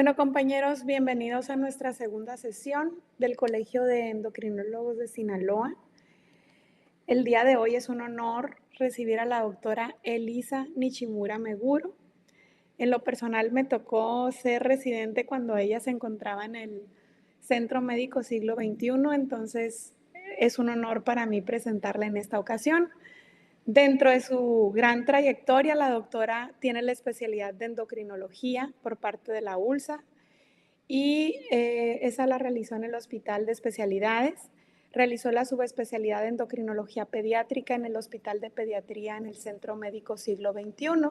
Bueno, compañeros, bienvenidos a nuestra segunda sesión del Colegio de Endocrinólogos de Sinaloa. El día de hoy es un honor recibir a la doctora Elisa Nishimura Meguro. En lo personal me tocó ser residente cuando ella se encontraba en el Centro Médico Siglo XXI, entonces es un honor para mí presentarla en esta ocasión. Dentro de su gran trayectoria, la doctora tiene la especialidad de endocrinología por parte de la ULSA, y esa la realizó en el Hospital de Especialidades. Realizó la subespecialidad de endocrinología pediátrica en el Hospital de Pediatría en el Centro Médico Siglo XXI.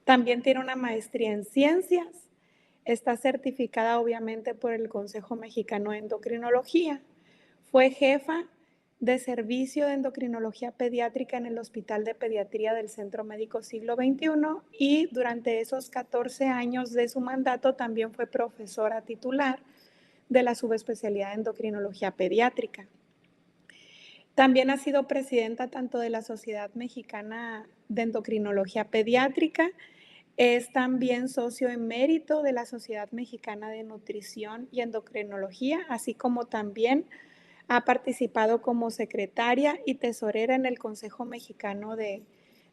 También tiene una maestría en ciencias. Está certificada obviamente por el Consejo Mexicano de Endocrinología. Fue jefa de servicio de endocrinología pediátrica en el Hospital de Pediatría del Centro Médico Siglo XXI y durante esos 14 años de su mandato también fue profesora titular de la subespecialidad de endocrinología pediátrica. También ha sido presidenta tanto de la Sociedad Mexicana de Endocrinología Pediátrica, es también socio emérito de la Sociedad Mexicana de Nutrición y Endocrinología, así como también ha participado como secretaria y tesorera en el Consejo Mexicano de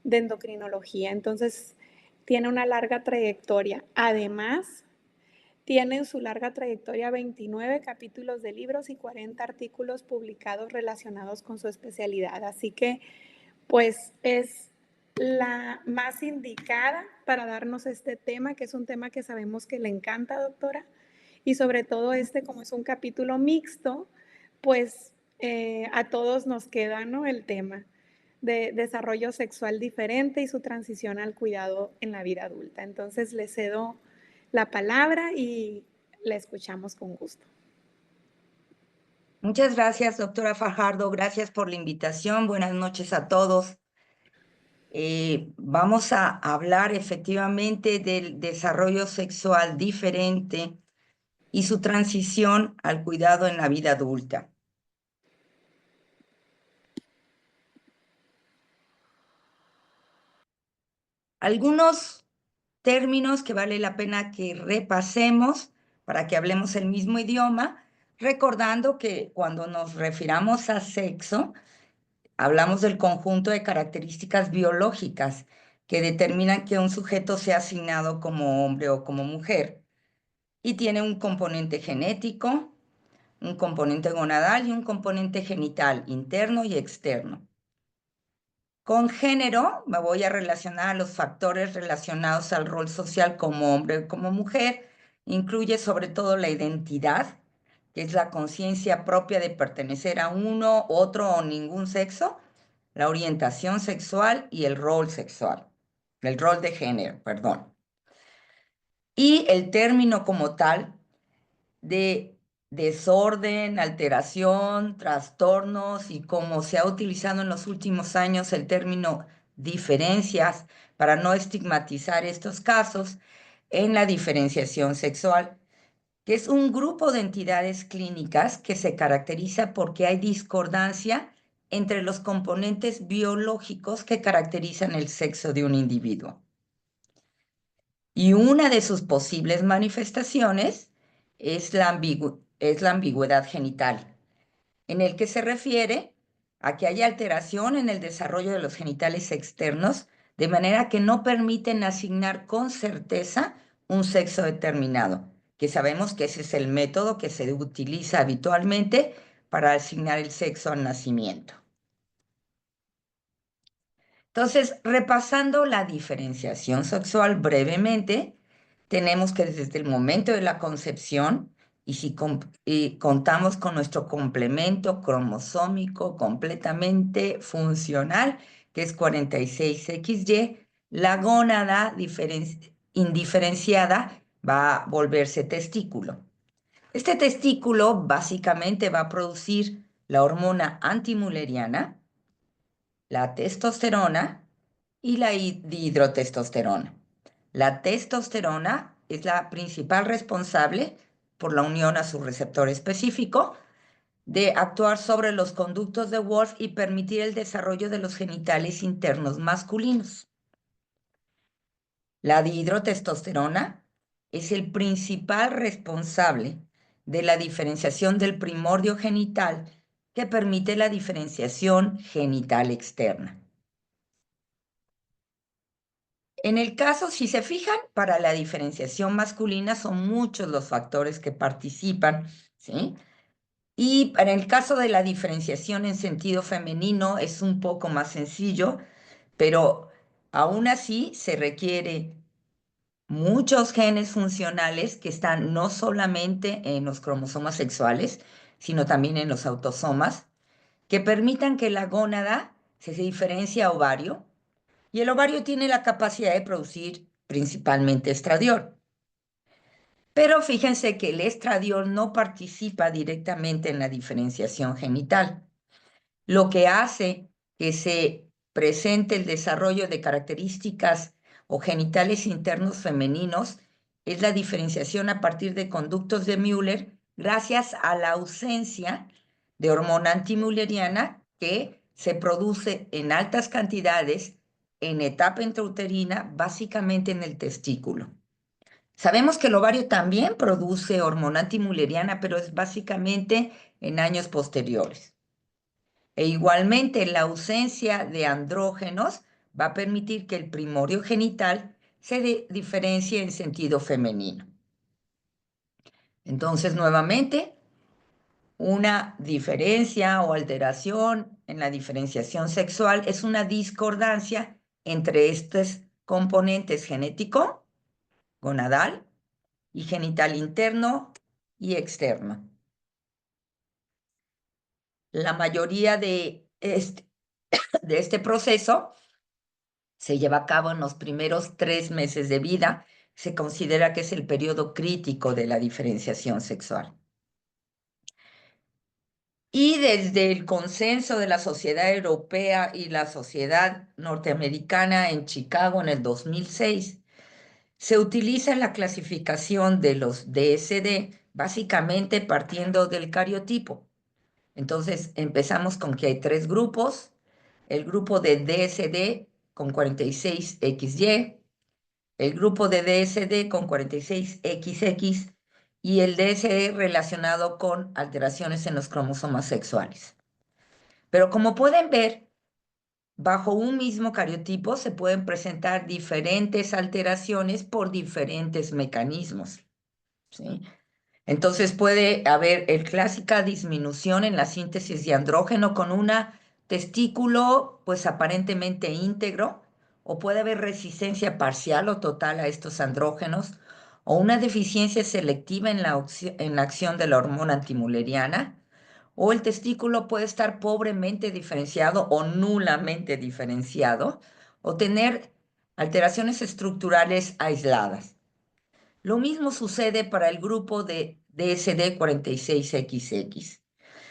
Endocrinología. Entonces, tiene una larga trayectoria. Además, tiene en su larga trayectoria 29 capítulos de libros y 40 artículos publicados relacionados con su especialidad. Así que, pues, es la más indicada para darnos este tema, que es un tema que sabemos que le encanta, doctora, y sobre todo como es un capítulo mixto, pues a todos nos queda, ¿no?, el tema de desarrollo sexual diferente y su transición al cuidado en la vida adulta. Entonces le cedo la palabra y la escuchamos con gusto. Muchas gracias, doctora Fajardo. Gracias por la invitación. Buenas noches a todos. Vamos a hablar efectivamente del desarrollo sexual diferente y su transición al cuidado en la vida adulta. Algunos términos que vale la pena que repasemos para que hablemos el mismo idioma, recordando que cuando nos refiramos a sexo, hablamos del conjunto de características biológicas que determinan que un sujeto sea asignado como hombre o como mujer y tiene un componente genético, un componente gonadal y un componente genital interno y externo. Con género me voy a relacionar a los factores relacionados al rol social como hombre o como mujer. Incluye sobre todo la identidad, que es la conciencia propia de pertenecer a uno, otro o ningún sexo, la orientación sexual y el rol sexual, el rol de género, perdón. Y el término como tal de desorden, alteración, trastornos y como se ha utilizado en los últimos años el término diferencias para no estigmatizar estos casos en la diferenciación sexual, que es un grupo de entidades clínicas que se caracteriza porque hay discordancia entre los componentes biológicos que caracterizan el sexo de un individuo. Y una de sus posibles manifestaciones es la ambigüedad genital, en el que se refiere a que hay alteración en el desarrollo de los genitales externos, de manera que no permiten asignar con certeza un sexo determinado, que sabemos que ese es el método que se utiliza habitualmente para asignar el sexo al nacimiento. Entonces, repasando la diferenciación sexual brevemente, tenemos que desde el momento de la concepción, y si contamos con nuestro complemento cromosómico completamente funcional, que es 46XY, la gónada indiferenciada va a volverse testículo. Este testículo básicamente va a producir la hormona antimülleriana, la testosterona y la dihidrotestosterona. La testosterona es la principal responsable, por la unión a su receptor específico, de actuar sobre los conductos de Wolff y permitir el desarrollo de los genitales internos masculinos. La dihidrotestosterona es el principal responsable de la diferenciación del primordio genital que permite la diferenciación genital externa. En el caso, si se fijan, para la diferenciación masculina son muchos los factores que participan, ¿sí? Y para el caso de la diferenciación en sentido femenino es un poco más sencillo, pero aún así se requiere muchos genes funcionales que están no solamente en los cromosomas sexuales, sino también en los autosomas, que permitan que la gónada se diferencie a ovario, y el ovario tiene la capacidad de producir principalmente estradiol. Pero fíjense que el estradiol no participa directamente en la diferenciación genital. Lo que hace que se presente el desarrollo de características o genitales internos femeninos es la diferenciación a partir de conductos de Müller gracias a la ausencia de hormona antimülleriana que se produce en altas cantidades en etapa intrauterina, básicamente en el testículo. Sabemos que el ovario también produce hormona antimülleriana, pero es básicamente en años posteriores. E igualmente la ausencia de andrógenos va a permitir que el primorio genital se diferencie en sentido femenino. Entonces, nuevamente, una diferencia o alteración en la diferenciación sexual es una discordancia entre estos componentes genético, gonadal, y genital interno y externo. La mayoría de este proceso se lleva a cabo en los primeros 3 meses de vida. Se considera que es el periodo crítico de la diferenciación sexual. Y desde el consenso de la Sociedad Europea y la Sociedad Norteamericana en Chicago en el 2006, se utiliza la clasificación de los DSD básicamente partiendo del cariotipo. Entonces empezamos con que hay 3 grupos: el grupo de DSD con 46XY, el grupo de DSD con 46XX y el DSD relacionado con alteraciones en los cromosomas sexuales. Pero como pueden ver, bajo un mismo cariotipo se pueden presentar diferentes alteraciones por diferentes mecanismos, ¿sí? Entonces puede haber el clásica disminución en la síntesis de andrógeno con un testículo pues aparentemente íntegro, o puede haber resistencia parcial o total a estos andrógenos, o una deficiencia selectiva en la acción de la hormona antimülleriana, o el testículo puede estar pobremente diferenciado o nulamente diferenciado, o tener alteraciones estructurales aisladas. Lo mismo sucede para el grupo de DSD46XX.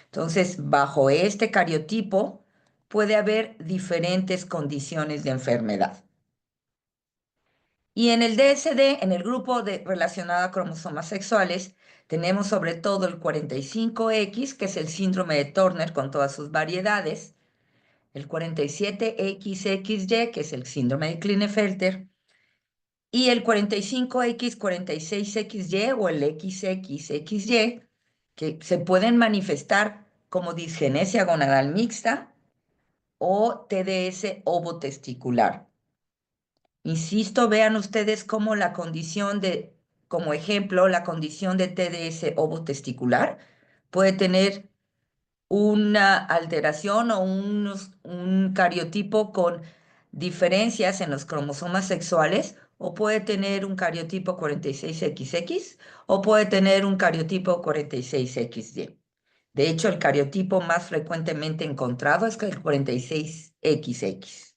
Entonces, bajo este cariotipo puede haber diferentes condiciones de enfermedad. Y en el DSD, en el grupo relacionado a cromosomas sexuales, tenemos sobre todo el 45X, que es el síndrome de Turner con todas sus variedades, el 47XXY, que es el síndrome de Klinefelter, y el 45X, 46XY o el XXXY, que se pueden manifestar como disgenesia gonadal mixta o TDS ovotesticular. Insisto, vean ustedes cómo la condición como ejemplo, la condición de TDS ovotesticular puede tener una alteración o un cariotipo con diferencias en los cromosomas sexuales, o puede tener un cariotipo 46XX o puede tener un cariotipo 46XY. De hecho, el cariotipo más frecuentemente encontrado es el 46XX.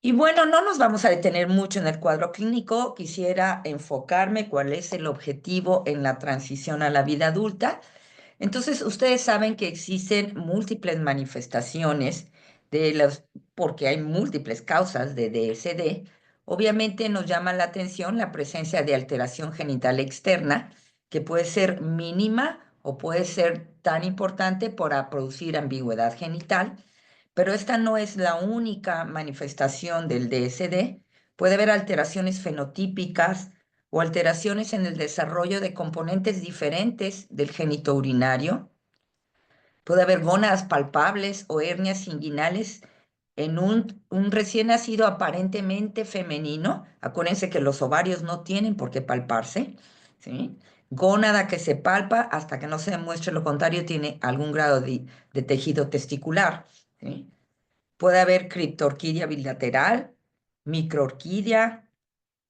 Y bueno, no nos vamos a detener mucho en el cuadro clínico. Quisiera enfocarme cuál es el objetivo en la transición a la vida adulta. Entonces, ustedes saben que existen múltiples manifestaciones porque hay múltiples causas de DSD. Obviamente nos llama la atención la presencia de alteración genital externa, que puede ser mínima o puede ser tan importante para producir ambigüedad genital, pero esta no es la única manifestación del DSD, Puede haber alteraciones fenotípicas o alteraciones en el desarrollo de componentes diferentes del genito urinario. Puede haber gónadas palpables o hernias inguinales en un recién nacido aparentemente femenino. Acuérdense que los ovarios no tienen por qué palparse, ¿sí? Gónada que se palpa hasta que no se demuestre lo contrario, tiene algún grado de tejido testicular, ¿sí? Puede haber criptorquidia bilateral, microorquidia,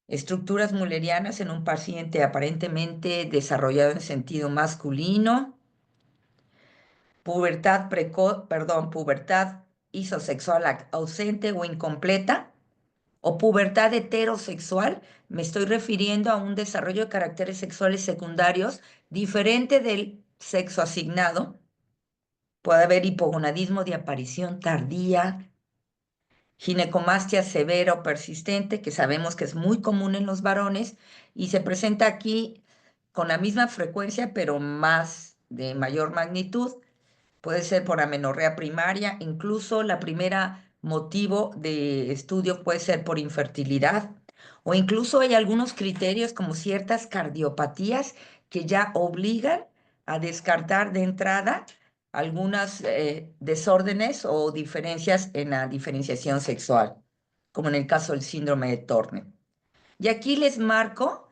estructuras mullerianas en un paciente aparentemente desarrollado en sentido masculino, pubertad precoz, perdón, pubertad isosexual ausente o incompleta, o pubertad heterosexual. Me estoy refiriendo a un desarrollo de caracteres sexuales secundarios diferente del sexo asignado. Puede haber hipogonadismo de aparición tardía, ginecomastia severa o persistente, que sabemos que es muy común en los varones y se presenta aquí con la misma frecuencia, pero de mayor magnitud. Puede ser por amenorrea primaria, incluso la primera motivo de estudio puede ser por infertilidad, o incluso hay algunos criterios como ciertas cardiopatías que ya obligan a descartar de entrada algunas desórdenes o diferencias en la diferenciación sexual, como en el caso del síndrome de Turner. Y aquí les marco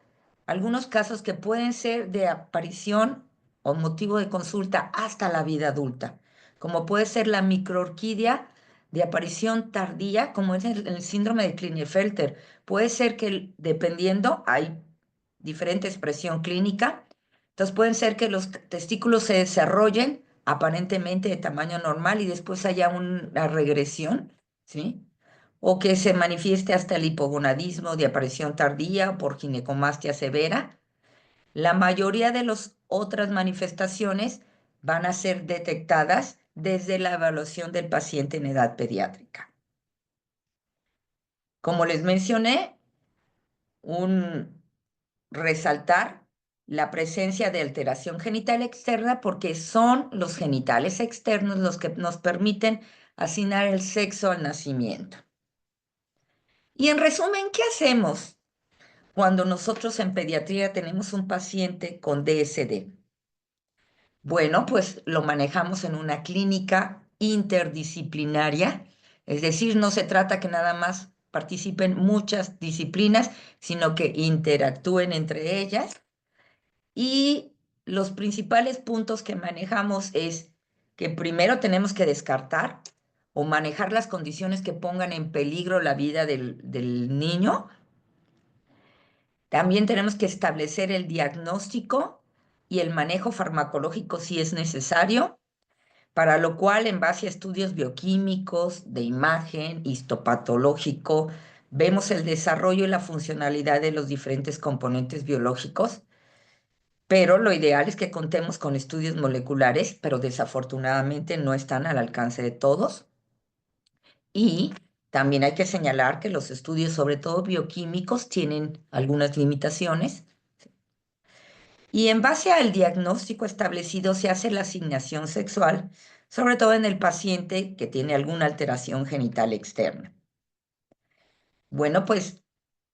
algunos casos que pueden ser de aparición o motivo de consulta hasta la vida adulta, como puede ser la microorquidia de aparición tardía, como es el síndrome de Klinefelter. Puede ser que, dependiendo, hay diferente expresión clínica, entonces pueden ser que los testículos se desarrollen aparentemente de tamaño normal y después haya una regresión, ¿sí? O que se manifieste hasta el hipogonadismo de aparición tardía o por ginecomastia severa. La mayoría de las otras manifestaciones van a ser detectadas desde la evaluación del paciente en edad pediátrica. Como les mencioné, resaltar la presencia de alteración genital externa porque son los genitales externos los que nos permiten asignar el sexo al nacimiento. Y en resumen, ¿qué hacemos cuando nosotros en pediatría tenemos un paciente con DSD? Bueno, pues lo manejamos en una clínica interdisciplinaria, es decir, no se trata que nada más participen muchas disciplinas, sino que interactúen entre ellas. Y los principales puntos que manejamos es que primero tenemos que descartar o manejar las condiciones que pongan en peligro la vida del niño. También tenemos que establecer el diagnóstico y el manejo farmacológico si es necesario, para lo cual, en base a estudios bioquímicos, de imagen, histopatológico, vemos el desarrollo y la funcionalidad de los diferentes componentes biológicos, pero lo ideal es que contemos con estudios moleculares, pero desafortunadamente no están al alcance de todos. Y también hay que señalar que los estudios, sobre todo bioquímicos, tienen algunas limitaciones. Y en base al diagnóstico establecido se hace la asignación sexual, sobre todo en el paciente que tiene alguna alteración genital externa. Bueno, pues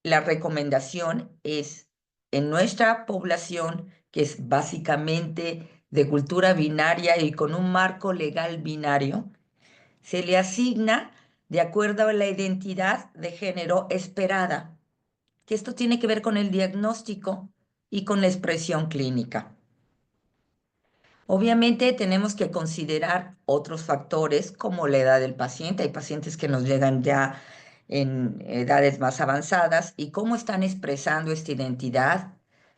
la recomendación es en nuestra población, que es básicamente de cultura binaria y con un marco legal binario, se le asigna de acuerdo a la identidad de género esperada, que esto tiene que ver con el diagnóstico y con la expresión clínica. Obviamente tenemos que considerar otros factores como la edad del paciente. Hay pacientes que nos llegan ya en edades más avanzadas y cómo están expresando esta identidad.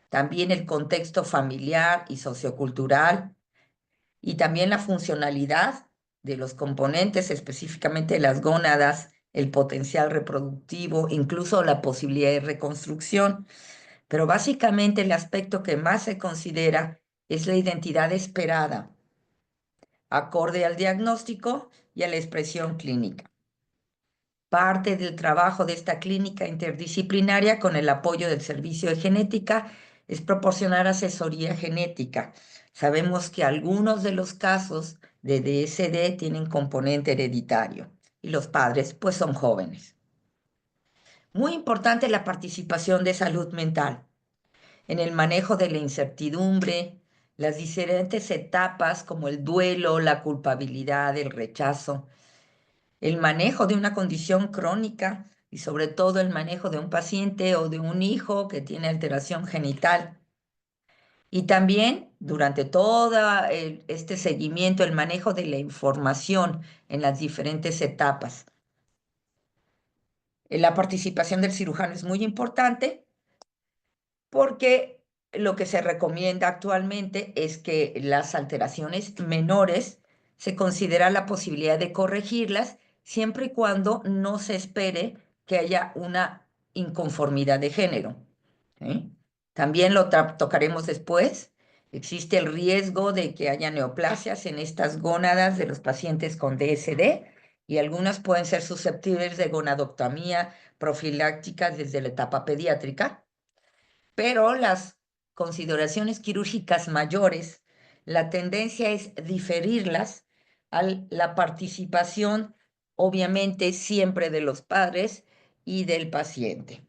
También el contexto familiar y sociocultural y también la funcionalidad de los componentes, específicamente las gónadas, el potencial reproductivo, incluso la posibilidad de reconstrucción. Pero básicamente el aspecto que más se considera es la identidad esperada, acorde al diagnóstico y a la expresión clínica. Parte del trabajo de esta clínica interdisciplinaria con el apoyo del servicio de genética es proporcionar asesoría genética. Sabemos que algunos de los casos de DSD tienen componente hereditario y los padres pues son jóvenes. Muy importante la participación de salud mental en el manejo de la incertidumbre, las diferentes etapas como el duelo, la culpabilidad, el rechazo, el manejo de una condición crónica y sobre todo el manejo de un paciente o de un hijo que tiene alteración genital. Y también durante todo este seguimiento, el manejo de la información en las diferentes etapas. La participación del cirujano es muy importante porque lo que se recomienda actualmente es que las alteraciones menores se considera la posibilidad de corregirlas siempre y cuando no se espere que haya una inconformidad de género. ¿Sí? También lo tocaremos después. Existe el riesgo de que haya neoplasias en estas gónadas de los pacientes con DSD y algunas pueden ser susceptibles de gonadectomía profiláctica desde la etapa pediátrica, pero las consideraciones quirúrgicas mayores, la tendencia es diferirlas a la participación, obviamente, siempre de los padres y del paciente.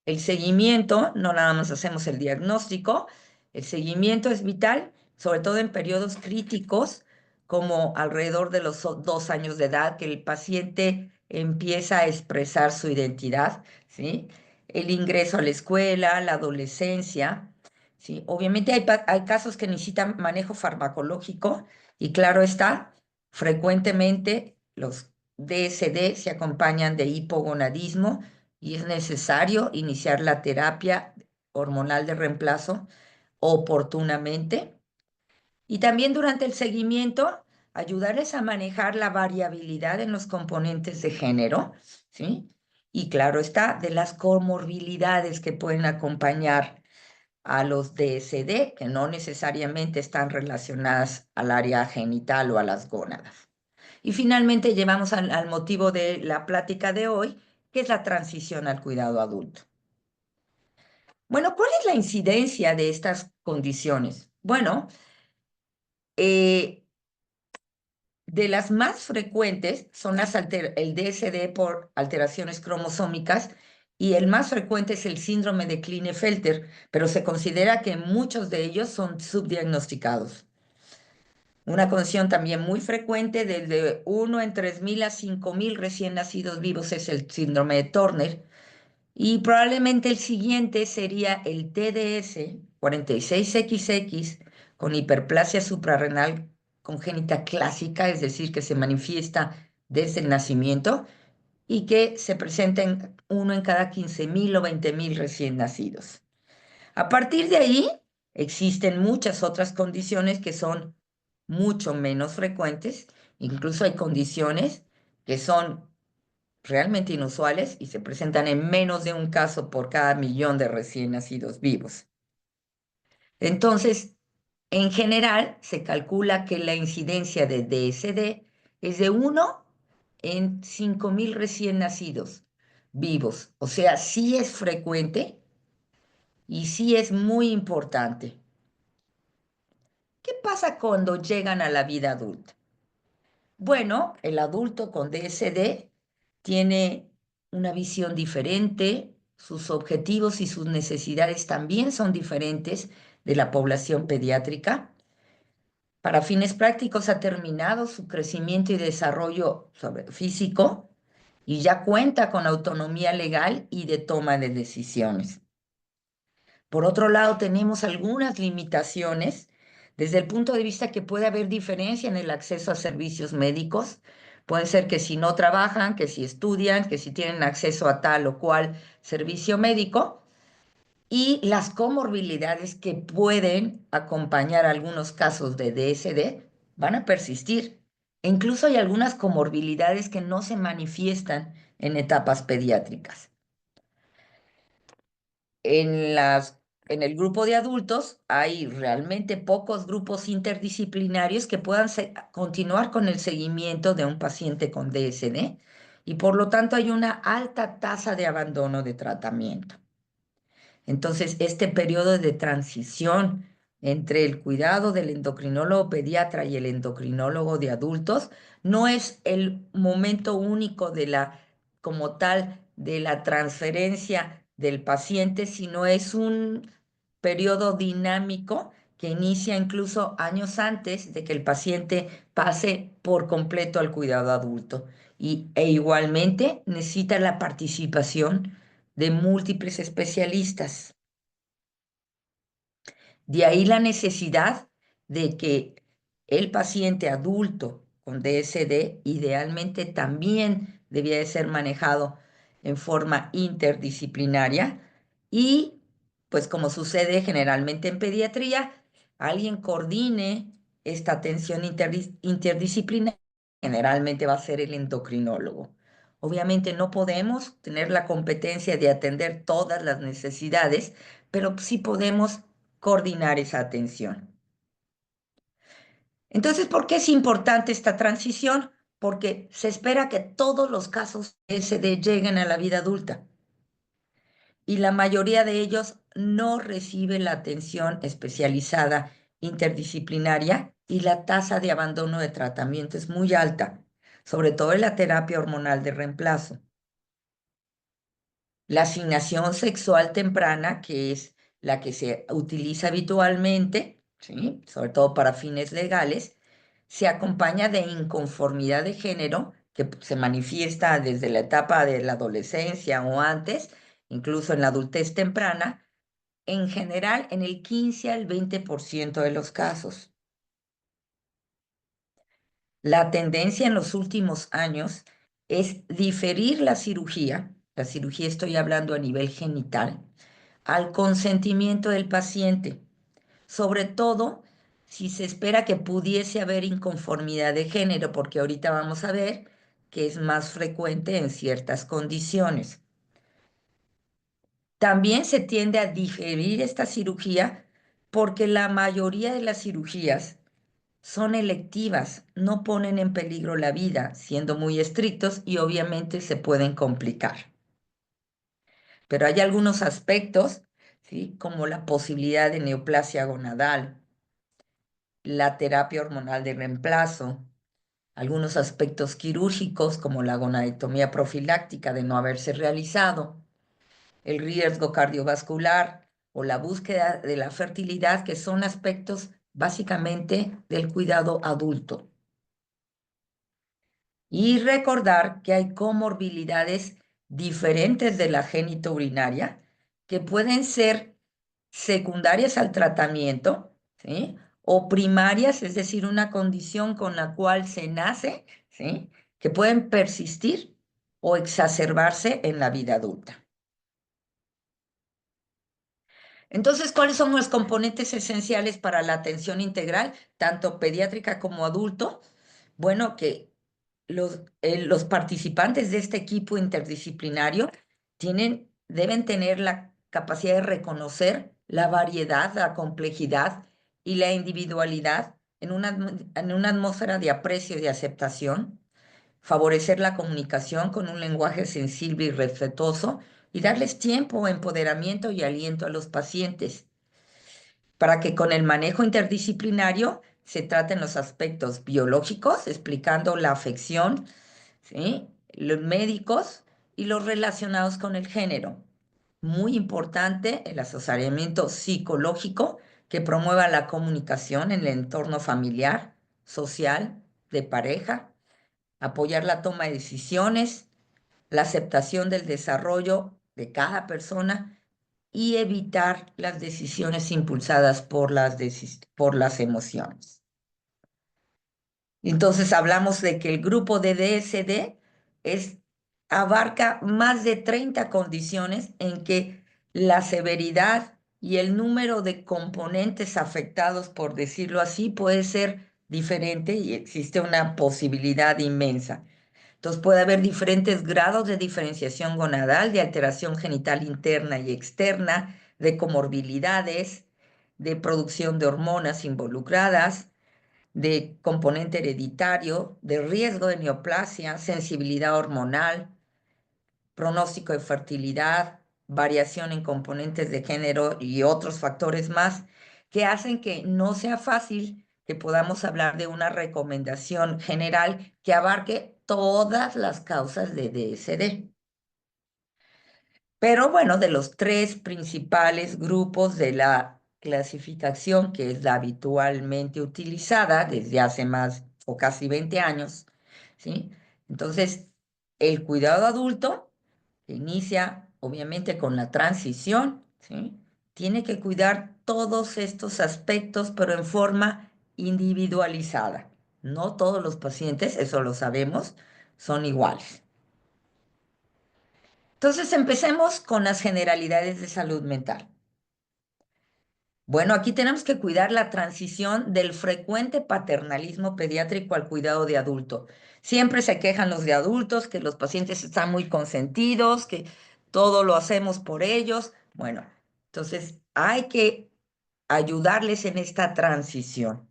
El seguimiento, no nada más hacemos el diagnóstico, el seguimiento es vital, sobre todo en periodos críticos, como alrededor de los 2 años de edad, que el paciente empieza a expresar su identidad, ¿sí? El ingreso a la escuela, la adolescencia, ¿sí? Obviamente hay casos que necesitan manejo farmacológico y claro está, frecuentemente los DSD se acompañan de hipogonadismo y es necesario iniciar la terapia hormonal de reemplazo oportunamente. Y también durante el seguimiento, ayudarles a manejar la variabilidad en los componentes de género, ¿sí? Y claro está, de las comorbilidades que pueden acompañar a los DSD, que no necesariamente están relacionadas al área genital o a las gónadas. Y finalmente llevamos al motivo de la plática de hoy, que es la transición al cuidado adulto. Bueno, ¿cuál es la incidencia de estas condiciones? Bueno, de las más frecuentes son el DSD por alteraciones cromosómicas y el más frecuente es el síndrome de Klinefelter, pero se considera que muchos de ellos son subdiagnosticados. Una condición también muy frecuente, desde 1 en 3.000 a 5.000 recién nacidos vivos, es el síndrome de Turner. Y probablemente el siguiente sería el TDS 46XX con hiperplasia suprarrenal congénita clásica, es decir, que se manifiesta desde el nacimiento y que se presenta en 1 en cada 15.000 o 20.000 recién nacidos. A partir de ahí, existen muchas otras condiciones que son mucho menos frecuentes. Incluso hay condiciones que son realmente inusuales y se presentan en menos de un caso por cada millón de recién nacidos vivos. Entonces, en general, se calcula que la incidencia de DSD es de 1 en 5.000 recién nacidos vivos. O sea, sí es frecuente y sí es muy importante. ¿Qué pasa cuando llegan a la vida adulta? Bueno, el adulto con DSD tiene una visión diferente, sus objetivos y sus necesidades también son diferentes de la población pediátrica. Para fines prácticos ha terminado su crecimiento y desarrollo físico y ya cuenta con autonomía legal y de toma de decisiones. Por otro lado, tenemos algunas limitaciones desde el punto de vista que puede haber diferencia en el acceso a servicios médicos. Puede ser que si no trabajan, que si estudian, que si tienen acceso a tal o cual servicio médico y las comorbilidades que pueden acompañar algunos casos de DSD van a persistir. E incluso hay algunas comorbilidades que no se manifiestan en etapas pediátricas. En el grupo de adultos hay realmente pocos grupos interdisciplinarios que puedan continuar con el seguimiento de un paciente con DSD y por lo tanto hay una alta tasa de abandono de tratamiento. Entonces, este periodo de transición entre el cuidado del endocrinólogo pediatra y el endocrinólogo de adultos no es el momento único de como tal, de la transferencia del paciente, sino es un periodo dinámico que inicia incluso años antes de que el paciente pase por completo al cuidado adulto. E igualmente necesita la participación de múltiples especialistas. De ahí la necesidad de que el paciente adulto con DSD idealmente también debía de ser manejado en forma interdisciplinaria y, pues como sucede generalmente en pediatría, alguien coordine esta atención interdisciplinaria, generalmente va a ser el endocrinólogo. Obviamente no podemos tener la competencia de atender todas las necesidades, pero sí podemos coordinar esa atención. Entonces, ¿por qué es importante esta transición? Porque se espera que todos los casos SD lleguen a la vida adulta y la mayoría de ellos no reciben la atención especializada interdisciplinaria y la tasa de abandono de tratamiento es muy alta, sobre todo en la terapia hormonal de reemplazo. La asignación sexual temprana, que es la que se utiliza habitualmente, ¿sí?, sobre todo para fines legales, se acompaña de inconformidad de género que se manifiesta desde la etapa de la adolescencia o antes, incluso en la adultez temprana, en general en el 15 al 20% de los casos. La tendencia en los últimos años es diferir la cirugía estoy hablando a nivel genital, al consentimiento del paciente, sobre todo si se espera que pudiese haber inconformidad de género, porque ahorita vamos a ver que es más frecuente en ciertas condiciones. También se tiende a diferir esta cirugía porque la mayoría de las cirugías son electivas, no ponen en peligro la vida, siendo muy estrictos y obviamente se pueden complicar. Pero hay algunos aspectos, ¿sí?, como la posibilidad de neoplasia gonadal, la terapia hormonal de reemplazo, algunos aspectos quirúrgicos como la gonadectomía profiláctica de no haberse realizado, el riesgo cardiovascular o la búsqueda de la fertilidad, que son aspectos básicamente del cuidado adulto. Y recordar que hay comorbilidades diferentes de la genitourinaria que pueden ser secundarias al tratamiento, ¿sí?, o primarias, es decir, una condición con la cual se nace, ¿sí?, que pueden persistir o exacerbarse en la vida adulta. Entonces, ¿cuáles son los componentes esenciales para la atención integral, tanto pediátrica como adulto? Bueno, que los participantes de este equipo interdisciplinario deben tener la capacidad de reconocer la variedad, la complejidad y la individualidad en una atmósfera de aprecio y de aceptación, favorecer la comunicación con un lenguaje sensible y respetuoso y darles tiempo, empoderamiento y aliento a los pacientes para que con el manejo interdisciplinario se traten los aspectos biológicos, explicando la afección, ¿sí?, los médicos y los relacionados con el género. Muy importante el asociamiento psicológico que promueva la comunicación en el entorno familiar, social, de pareja, apoyar la toma de decisiones, la aceptación del desarrollo de cada persona y evitar las decisiones impulsadas por las emociones. Entonces hablamos de que el grupo de DSD abarca más de 30 condiciones en que la severidad y el número de componentes afectados, por decirlo así, puede ser diferente y existe una posibilidad inmensa. Entonces puede haber diferentes grados de diferenciación gonadal, de alteración genital interna y externa, de comorbilidades, de producción de hormonas involucradas, de componente hereditario, de riesgo de neoplasia, sensibilidad hormonal, pronóstico de fertilidad, variación en componentes de género y otros factores más que hacen que no sea fácil que podamos hablar de una recomendación general que abarque todas las causas de DSD. Pero bueno, de los tres principales grupos de la clasificación, que es la habitualmente utilizada desde hace más o casi 20 años, ¿sí? Entonces, el cuidado adulto, que inicia obviamente con la transición, ¿sí? Tiene que cuidar todos estos aspectos, pero en forma individualizada. No todos los pacientes, eso lo sabemos, son iguales. Entonces, empecemos con las generalidades de salud mental. Bueno, aquí tenemos que cuidar la transición del frecuente paternalismo pediátrico al cuidado de adulto. Siempre se quejan los de adultos que los pacientes están muy consentidos, que todo lo hacemos por ellos. Bueno, entonces hay que ayudarles en esta transición.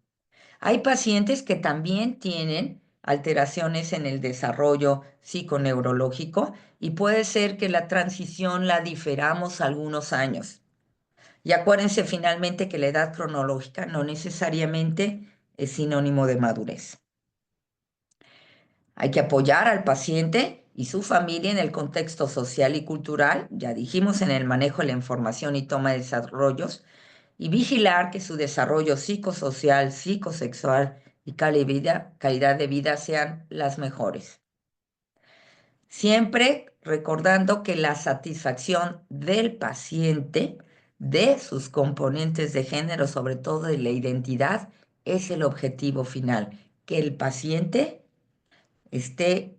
Hay pacientes que también tienen alteraciones en el desarrollo psiconeurológico y puede ser que la transición la diferamos algunos años. Y acuérdense finalmente que la edad cronológica no necesariamente es sinónimo de madurez. Hay que apoyar al paciente y su familia en el contexto social y cultural, ya dijimos, en el manejo de la información y toma de desarrollos, y vigilar que su desarrollo psicosocial, psicosexual y calidad de vida sean las mejores. Siempre recordando que la satisfacción del paciente, de sus componentes de género, sobre todo de la identidad, es el objetivo final. Que el paciente esté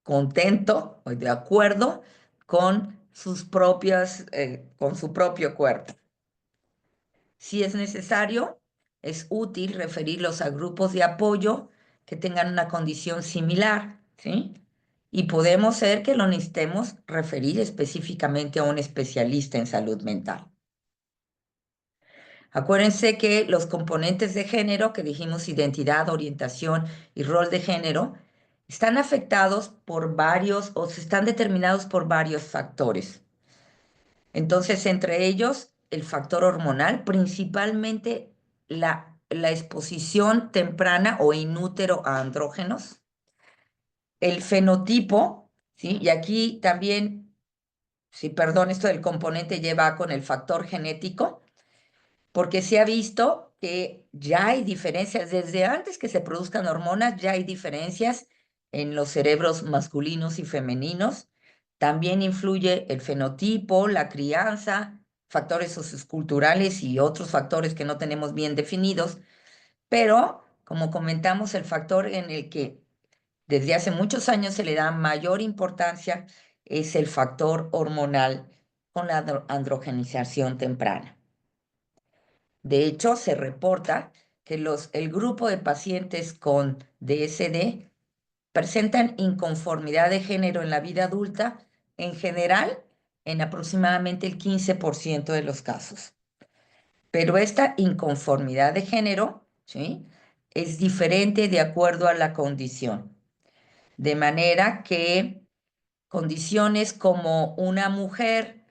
contento o de acuerdo con con su propio cuerpo. Si es necesario, es útil referirlos a grupos de apoyo que tengan una condición similar, ¿sí? Y podemos ser que lo necesitemos referir específicamente a un especialista en salud mental. Acuérdense que los componentes de género, que dijimos identidad, orientación y rol de género, están afectados por varios o se están determinados por varios factores. Entonces, entre ellos, el factor hormonal, principalmente la exposición temprana o inútero a andrógenos, el fenotipo, ¿sí? Y aquí también, sí, perdón, esto del componente lleva con el factor genético, porque se ha visto que ya hay diferencias, desde antes que se produzcan hormonas, ya hay diferencias en los cerebros masculinos y femeninos. También influye el fenotipo, la crianza, factores socioculturales y otros factores que no tenemos bien definidos, pero como comentamos, el factor en el que desde hace muchos años se le da mayor importancia es el factor hormonal con la androgenización temprana. De hecho, se reporta que el grupo de pacientes con DSD presentan inconformidad de género en la vida adulta, en general, en aproximadamente el 15% de los casos. Pero esta inconformidad de género, ¿sí?, es diferente de acuerdo a la condición. De manera que condiciones como una mujer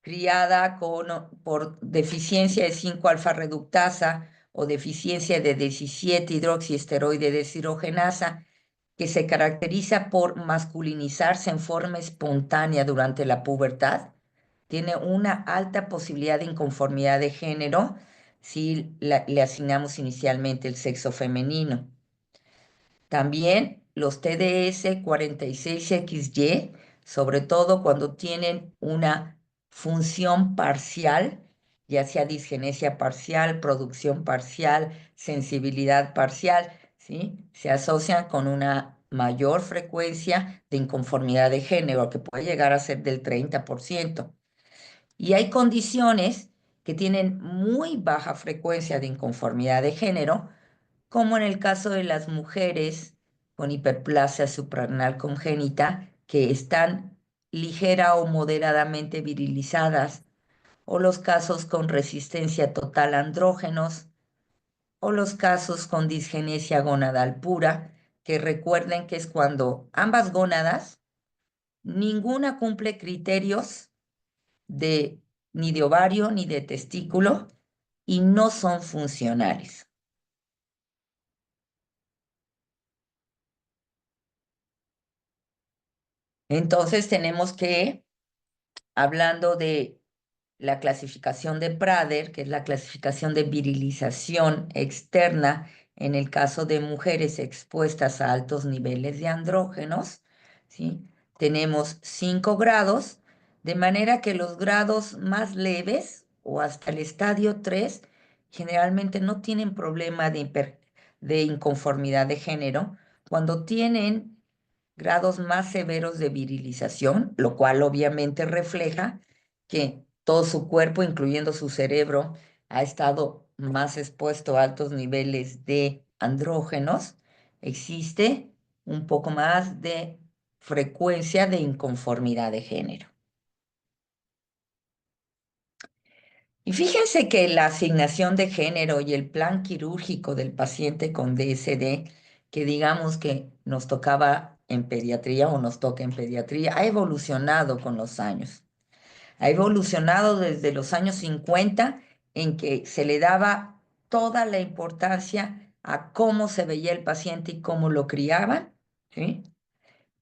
criada por deficiencia de 5-alfa reductasa o deficiencia de 17 hidroxiesteroide deshidrogenasa, que se caracteriza por masculinizarse en forma espontánea durante la pubertad, tiene una alta posibilidad de inconformidad de género si le asignamos inicialmente el sexo femenino. También los TDS 46XY, sobre todo cuando tienen una función parcial, ya sea disgenesia parcial, producción parcial, sensibilidad parcial, ¿sí?, se asocian con una mayor frecuencia de inconformidad de género, que puede llegar a ser del 30%. Y hay condiciones que tienen muy baja frecuencia de inconformidad de género, como en el caso de las mujeres con hiperplasia suprarrenal congénita, que están ligera o moderadamente virilizadas, o los casos con resistencia total a andrógenos, o los casos con disgenesia gonadal pura, que recuerden que es cuando ambas gónadas, ninguna cumple criterios de ni de ovario ni de testículo y no son funcionales. Entonces tenemos que hablando de la clasificación de Prader, que es la clasificación de virilización externa en el caso de mujeres expuestas a altos niveles de andrógenos, ¿sí? Tenemos 5 grados, de manera que los grados más leves o hasta el estadio 3 generalmente no tienen problema de inconformidad de género. Cuando tienen grados más severos de virilización, lo cual obviamente refleja que todo su cuerpo, incluyendo su cerebro, ha estado más expuesto a altos niveles de andrógenos, existe un poco más de frecuencia de inconformidad de género. Y fíjense que la asignación de género y el plan quirúrgico del paciente con DSD, que digamos que nos tocaba en pediatría o nos toca en pediatría, ha evolucionado con los años. Ha evolucionado desde los años 50 en que se le daba toda la importancia a cómo se veía el paciente y cómo lo criaban, ¿sí?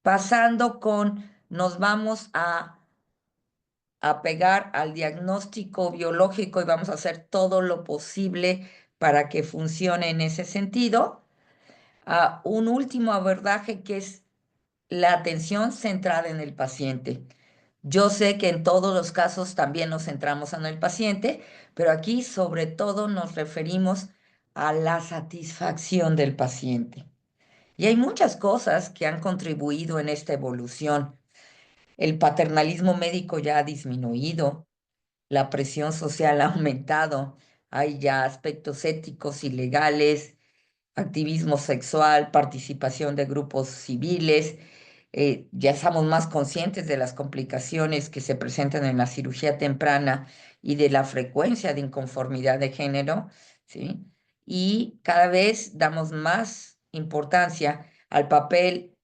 Pasando con nos vamos a pegar al diagnóstico biológico y vamos a hacer todo lo posible para que funcione en ese sentido, a un último abordaje que es la atención centrada en el paciente. Yo sé que en todos los casos también nos centramos en el paciente, pero aquí sobre todo nos referimos a la satisfacción del paciente. Y hay muchas cosas que han contribuido en esta evolución. El paternalismo médico ya ha disminuido, la presión social ha aumentado, hay ya aspectos éticos y legales, activismo sexual, participación de grupos civiles, ya estamos más conscientes de las complicaciones que se presentan en la cirugía temprana y de la frecuencia de inconformidad de género, ¿sí? Y cada vez damos más importancia al papel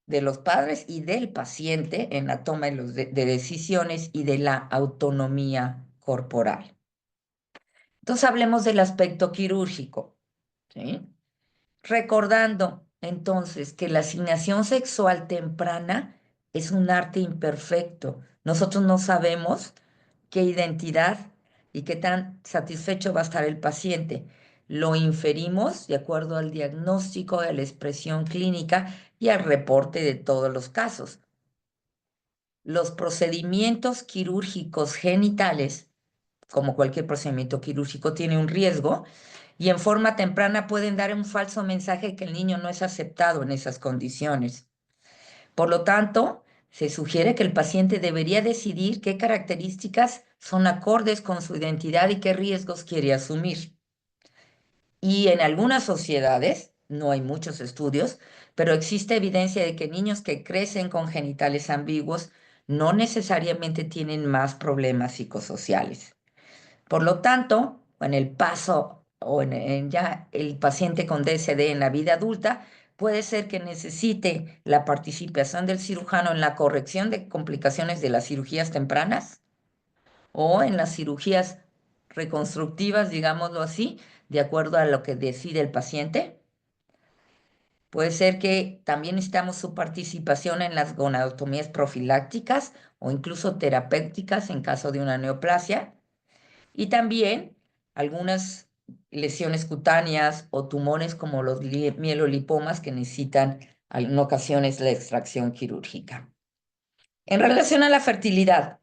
de los padres y del paciente en la toma de decisiones y de la autonomía corporal. Entonces hablemos del aspecto quirúrgico, ¿sí? Recordando entonces que la asignación sexual temprana es un arte imperfecto. Nosotros no sabemos qué identidad y qué tan satisfecho va a estar el paciente. Lo inferimos de acuerdo al diagnóstico, a la expresión clínica y al reporte de todos los casos. Los procedimientos quirúrgicos genitales, como cualquier procedimiento quirúrgico, tiene un riesgo y en forma temprana pueden dar un falso mensaje que el niño no es aceptado en esas condiciones. Por lo tanto, se sugiere que el paciente debería decidir qué características son acordes con su identidad y qué riesgos quiere asumir. Y en algunas sociedades, no hay muchos estudios, pero existe evidencia de que niños que crecen con genitales ambiguos no necesariamente tienen más problemas psicosociales. Por lo tanto, en el paso o en ya el paciente con DSD en la vida adulta, puede ser que necesite la participación del cirujano en la corrección de complicaciones de las cirugías tempranas o en las cirugías reconstructivas, digámoslo así, de acuerdo a lo que decide el paciente. Puede ser que también necesitamos su participación en las gonadotomías profilácticas o incluso terapéuticas en caso de una neoplasia. Y también algunas lesiones cutáneas o tumores como los mielolipomas que necesitan en ocasiones la extracción quirúrgica. En relación a la fertilidad,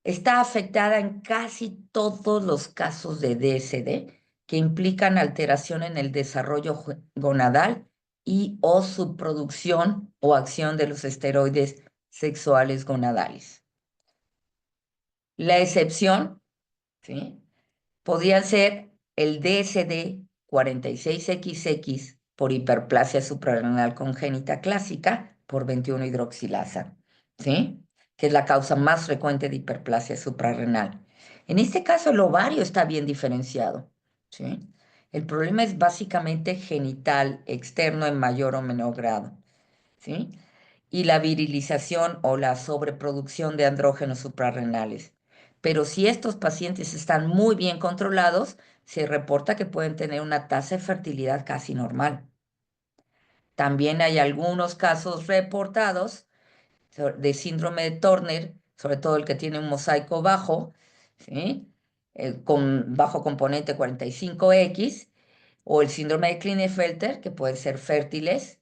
está afectada en casi todos los casos de DSD que implican alteración en el desarrollo gonadal y o subproducción o acción de los esteroides sexuales gonadales. La excepción, ¿sí?, podrían ser el DSD-46XX por hiperplasia suprarrenal congénita clásica por 21-hidroxilasa, ¿sí? Que es la causa más frecuente de hiperplasia suprarrenal. En este caso, el ovario está bien diferenciado, ¿sí? El problema es básicamente genital externo en mayor o menor grado, ¿sí? Y la virilización o la sobreproducción de andrógenos suprarrenales. Pero si estos pacientes están muy bien controlados, se reporta que pueden tener una tasa de fertilidad casi normal. También hay algunos casos reportados de síndrome de Turner, sobre todo el que tiene un mosaico bajo, ¿sí? Con bajo componente 45X, o el síndrome de Klinefelter, que pueden ser fértiles,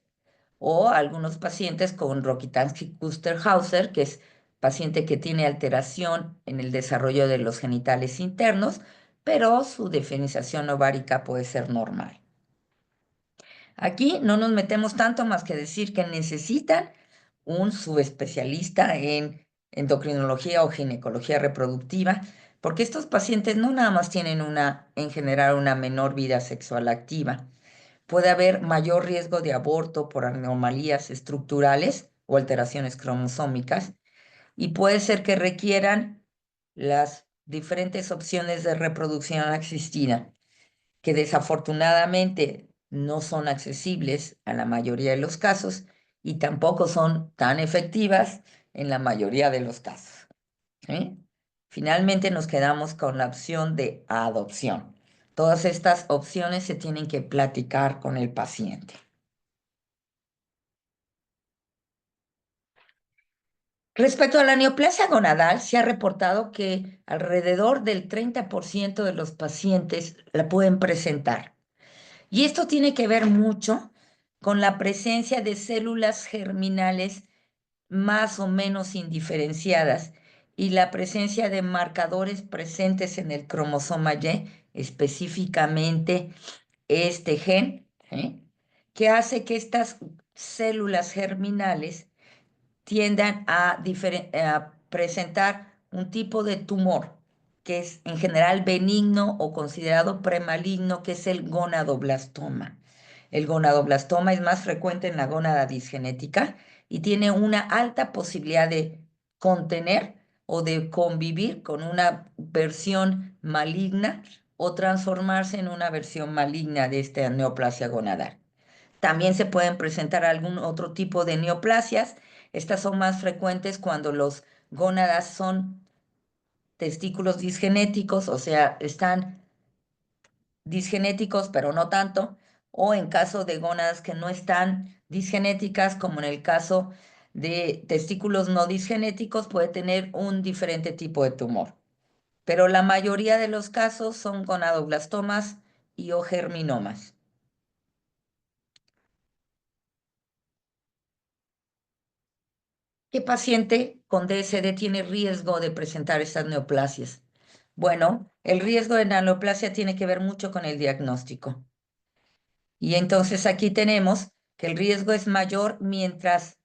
o algunos pacientes con Rokitansky-Kuster-Hauser, que es paciente que tiene alteración en el desarrollo de los genitales internos, pero su diferenciación ovárica puede ser normal. Aquí no nos metemos tanto más que decir que necesitan un subespecialista en endocrinología o ginecología reproductiva, porque estos pacientes no nada más tienen en general, una menor vida sexual activa. Puede haber mayor riesgo de aborto por anomalías estructurales o alteraciones cromosómicas, y puede ser que requieran las diferentes opciones de reproducción asistida, que desafortunadamente no son accesibles a la mayoría de los casos y tampoco son tan efectivas en la mayoría de los casos. ¿Sí? Finalmente nos quedamos con la opción de adopción. Todas estas opciones se tienen que platicar con el paciente. Respecto a la neoplasia gonadal, se ha reportado que alrededor del 30% de los pacientes la pueden presentar. Y esto tiene que ver mucho con la presencia de células germinales más o menos indiferenciadas y la presencia de marcadores presentes en el cromosoma Y, específicamente este gen, ¿sí? Que hace que estas células germinales tiendan a presentar un tipo de tumor que es en general benigno o considerado premaligno, que es el gonadoblastoma. El gonadoblastoma es más frecuente en la gónada disgenética y tiene una alta posibilidad de contener o de convivir con una versión maligna o transformarse en una versión maligna de esta neoplasia gonadal. También se pueden presentar algún otro tipo de neoplasias. Estas son más frecuentes cuando los gónadas son testículos disgenéticos, o sea, están disgenéticos, pero no tanto, o en caso de gónadas que no están disgenéticas, como en el caso de testículos no disgenéticos, puede tener un diferente tipo de tumor. Pero la mayoría de los casos son gonadoblastomas y o germinomas. ¿Qué paciente con DSD tiene riesgo de presentar estas neoplasias? Bueno, el riesgo de la neoplasia tiene que ver mucho con el diagnóstico. Y entonces aquí tenemos que el riesgo es mayor mientras,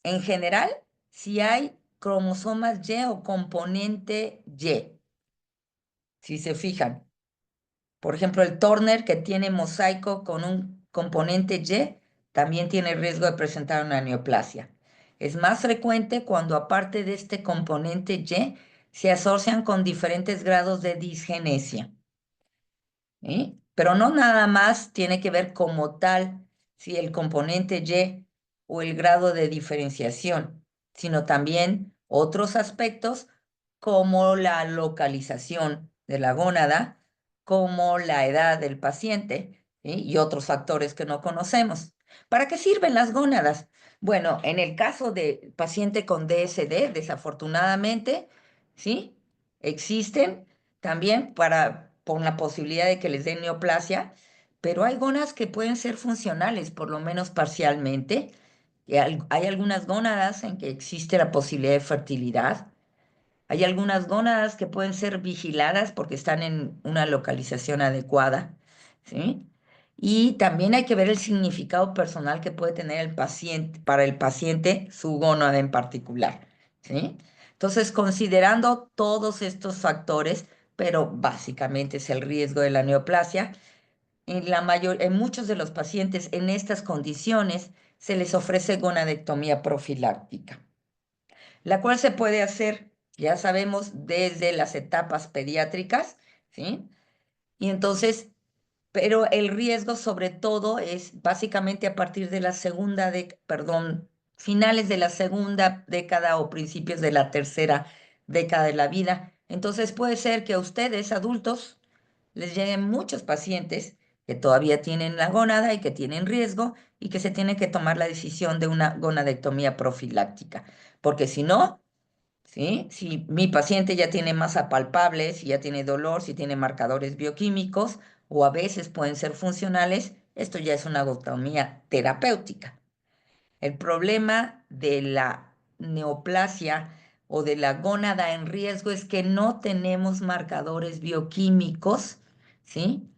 en general, si hay cromosomas Y o componente Y. Si se fijan, por ejemplo, el Turner, que tiene mosaico con un componente Y, también tiene riesgo de presentar una neoplasia. Es más frecuente cuando, aparte de este componente Y, se asocian con diferentes grados de disgenesia. ¿Sí? Pero no nada más tiene que ver como tal si el componente Y o el grado de diferenciación, sino también otros aspectos como la localización de la gónada, como la edad del paciente, ¿sí? Y otros factores que no conocemos. ¿Para qué sirven las gónadas? Bueno, en el caso de paciente con DSD, desafortunadamente, ¿sí? Existen también por la posibilidad de que les den neoplasia, pero hay gónadas que pueden ser funcionales, por lo menos parcialmente. Y hay algunas gónadas en que existe la posibilidad de fertilidad. Hay algunas gónadas que pueden ser vigiladas porque están en una localización adecuada, ¿sí? Y también hay que ver el significado personal que puede tener el paciente, para el paciente, su gónada en particular, ¿sí? Entonces, considerando todos estos factores, pero básicamente es el riesgo de la neoplasia, en muchos de los pacientes en estas condiciones se les ofrece gonadectomía profiláctica, la cual se puede hacer, ya sabemos, desde las etapas pediátricas, ¿sí? Y entonces, pero el riesgo sobre todo es básicamente a partir de la finales de la segunda década o principios de la tercera década de la vida. Entonces puede ser que a ustedes, adultos, les lleguen muchos pacientes que todavía tienen la gónada y que tienen riesgo y que se tiene que tomar la decisión de una gonadectomía profiláctica, porque si no, ¿sí? Si mi paciente ya tiene masa palpable, si ya tiene dolor, si tiene marcadores bioquímicos o a veces pueden ser funcionales, esto ya es una gotomía terapéutica. El problema de la neoplasia o de la gónada en riesgo es que no tenemos marcadores bioquímicos, ¿sí?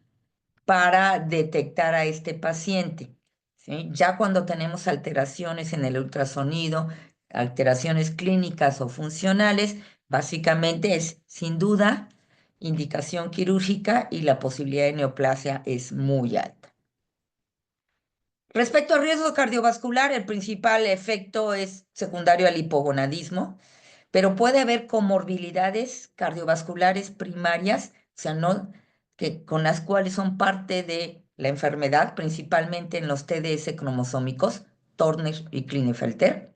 Para detectar a este paciente, ¿sí? Ya cuando tenemos alteraciones en el ultrasonido, alteraciones clínicas o funcionales, básicamente es sin duda indicación quirúrgica y la posibilidad de neoplasia es muy alta. Respecto al riesgo cardiovascular, el principal efecto es secundario al hipogonadismo, pero puede haber comorbilidades cardiovasculares primarias, o sea, no, que, con las cuales son parte de la enfermedad, principalmente en los TDS cromosómicos, Turner y Klinefelter,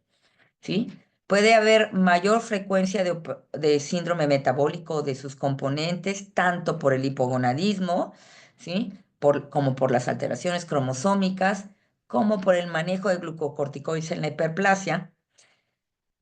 ¿sí? Puede haber mayor frecuencia de síndrome metabólico de sus componentes, tanto por el hipogonadismo, ¿sí? Como por las alteraciones cromosómicas, como por el manejo de glucocorticoides en la hiperplasia.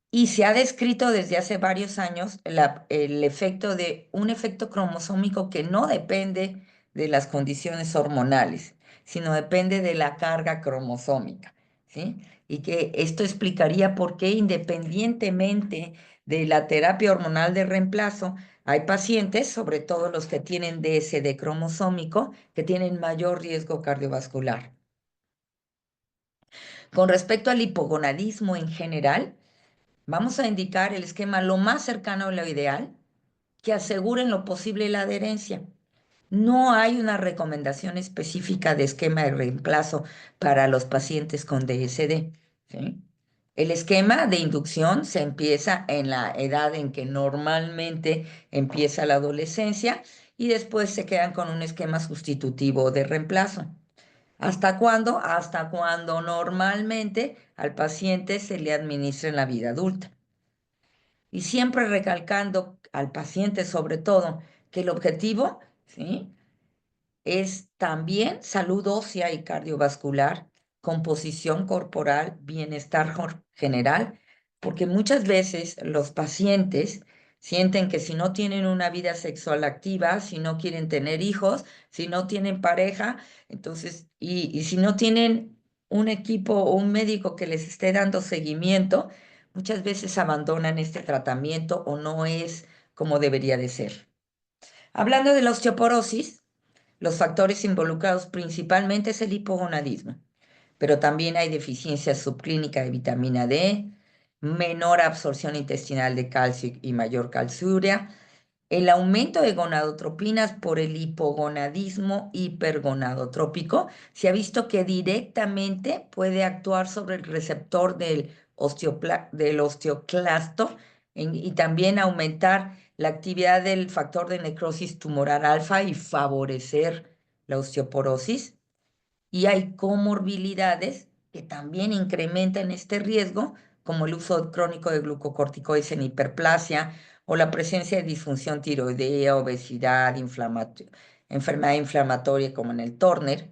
Y se ha descrito desde hace varios años el efecto de un efecto cromosómico que no depende de las condiciones hormonales, sino depende de la carga cromosómica, ¿sí? Y que esto explicaría por qué independientemente de la terapia hormonal de reemplazo, hay pacientes, sobre todo los que tienen DSD cromosómico, que tienen mayor riesgo cardiovascular. Con respecto al hipogonadismo en general, vamos a indicar el esquema lo más cercano a lo ideal que asegure en lo posible la adherencia. No hay una recomendación específica de esquema de reemplazo para los pacientes con DSD, ¿sí? El esquema de inducción se empieza en la edad en que normalmente empieza la adolescencia y después se quedan con un esquema sustitutivo de reemplazo. ¿Hasta cuándo? Hasta cuando normalmente al paciente se le administra en la vida adulta. Y siempre recalcando al paciente sobre todo que el objetivo, ¿sí?, es también salud ósea y cardiovascular, composición corporal, bienestar general, porque muchas veces los pacientes sienten que si no tienen una vida sexual activa, si no quieren tener hijos, si no tienen pareja, entonces, y si no tienen un equipo o un médico que les esté dando seguimiento, muchas veces abandonan este tratamiento o no es como debería de ser. Hablando de la osteoporosis, los factores involucrados principalmente es el hipogonadismo, pero también hay deficiencia subclínica de vitamina D, menor absorción intestinal de calcio y mayor calciuria, el aumento de gonadotropinas por el hipogonadismo hipergonadotrópico. Se ha visto que directamente puede actuar sobre el receptor del osteoclasto y también aumentar la actividad del factor de necrosis tumoral alfa y favorecer la osteoporosis. Y hay comorbilidades que también incrementan este riesgo, como el uso crónico de glucocorticoides en hiperplasia o la presencia de disfunción tiroidea, obesidad, enfermedad inflamatoria como en el Turner,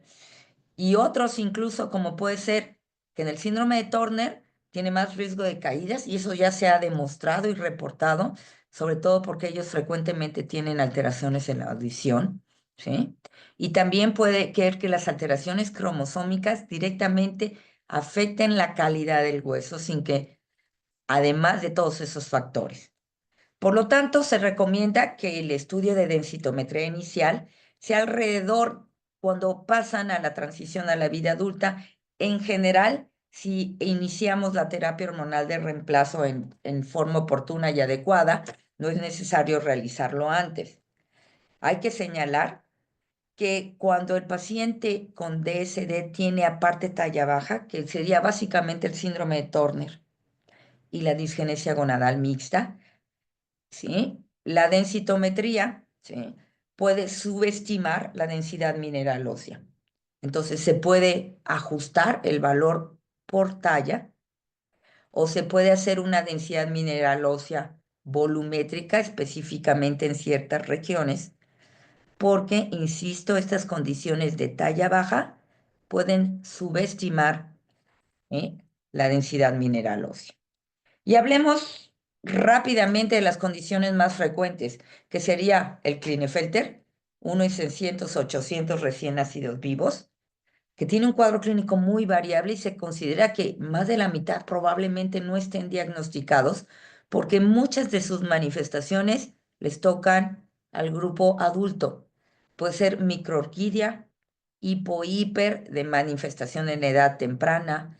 y otros incluso como puede ser que en el síndrome de Turner tiene más riesgo de caídas y eso ya se ha demostrado y reportado, sobre todo porque ellos frecuentemente tienen alteraciones en la audición, ¿sí? Y también puede que las alteraciones cromosómicas directamente afecten la calidad del hueso sin que, además de todos esos factores. Por lo tanto, se recomienda que el estudio de densitometría inicial sea alrededor cuando pasan a la transición a la vida adulta. En general, si iniciamos la terapia hormonal de reemplazo en forma oportuna y adecuada, no es necesario realizarlo antes. Hay que señalar que cuando el paciente con DSD tiene aparte talla baja, que sería básicamente el síndrome de Turner y la disgenesia gonadal mixta, ¿sí? La densitometría, ¿sí?, puede subestimar la densidad mineral ósea. Entonces se puede ajustar el valor por talla o se puede hacer una densidad mineral ósea volumétrica específicamente en ciertas regiones, porque, insisto, estas condiciones de talla baja pueden subestimar, ¿eh?, la densidad mineral ósea. Y hablemos rápidamente de las condiciones más frecuentes, que sería el Klinefelter, 1 en 600, 800 recién nacidos vivos, que tiene un cuadro clínico muy variable y se considera que más de la mitad probablemente no estén diagnosticados porque muchas de sus manifestaciones les tocan al grupo adulto. Puede ser microorquidia, hiper de manifestación en edad temprana,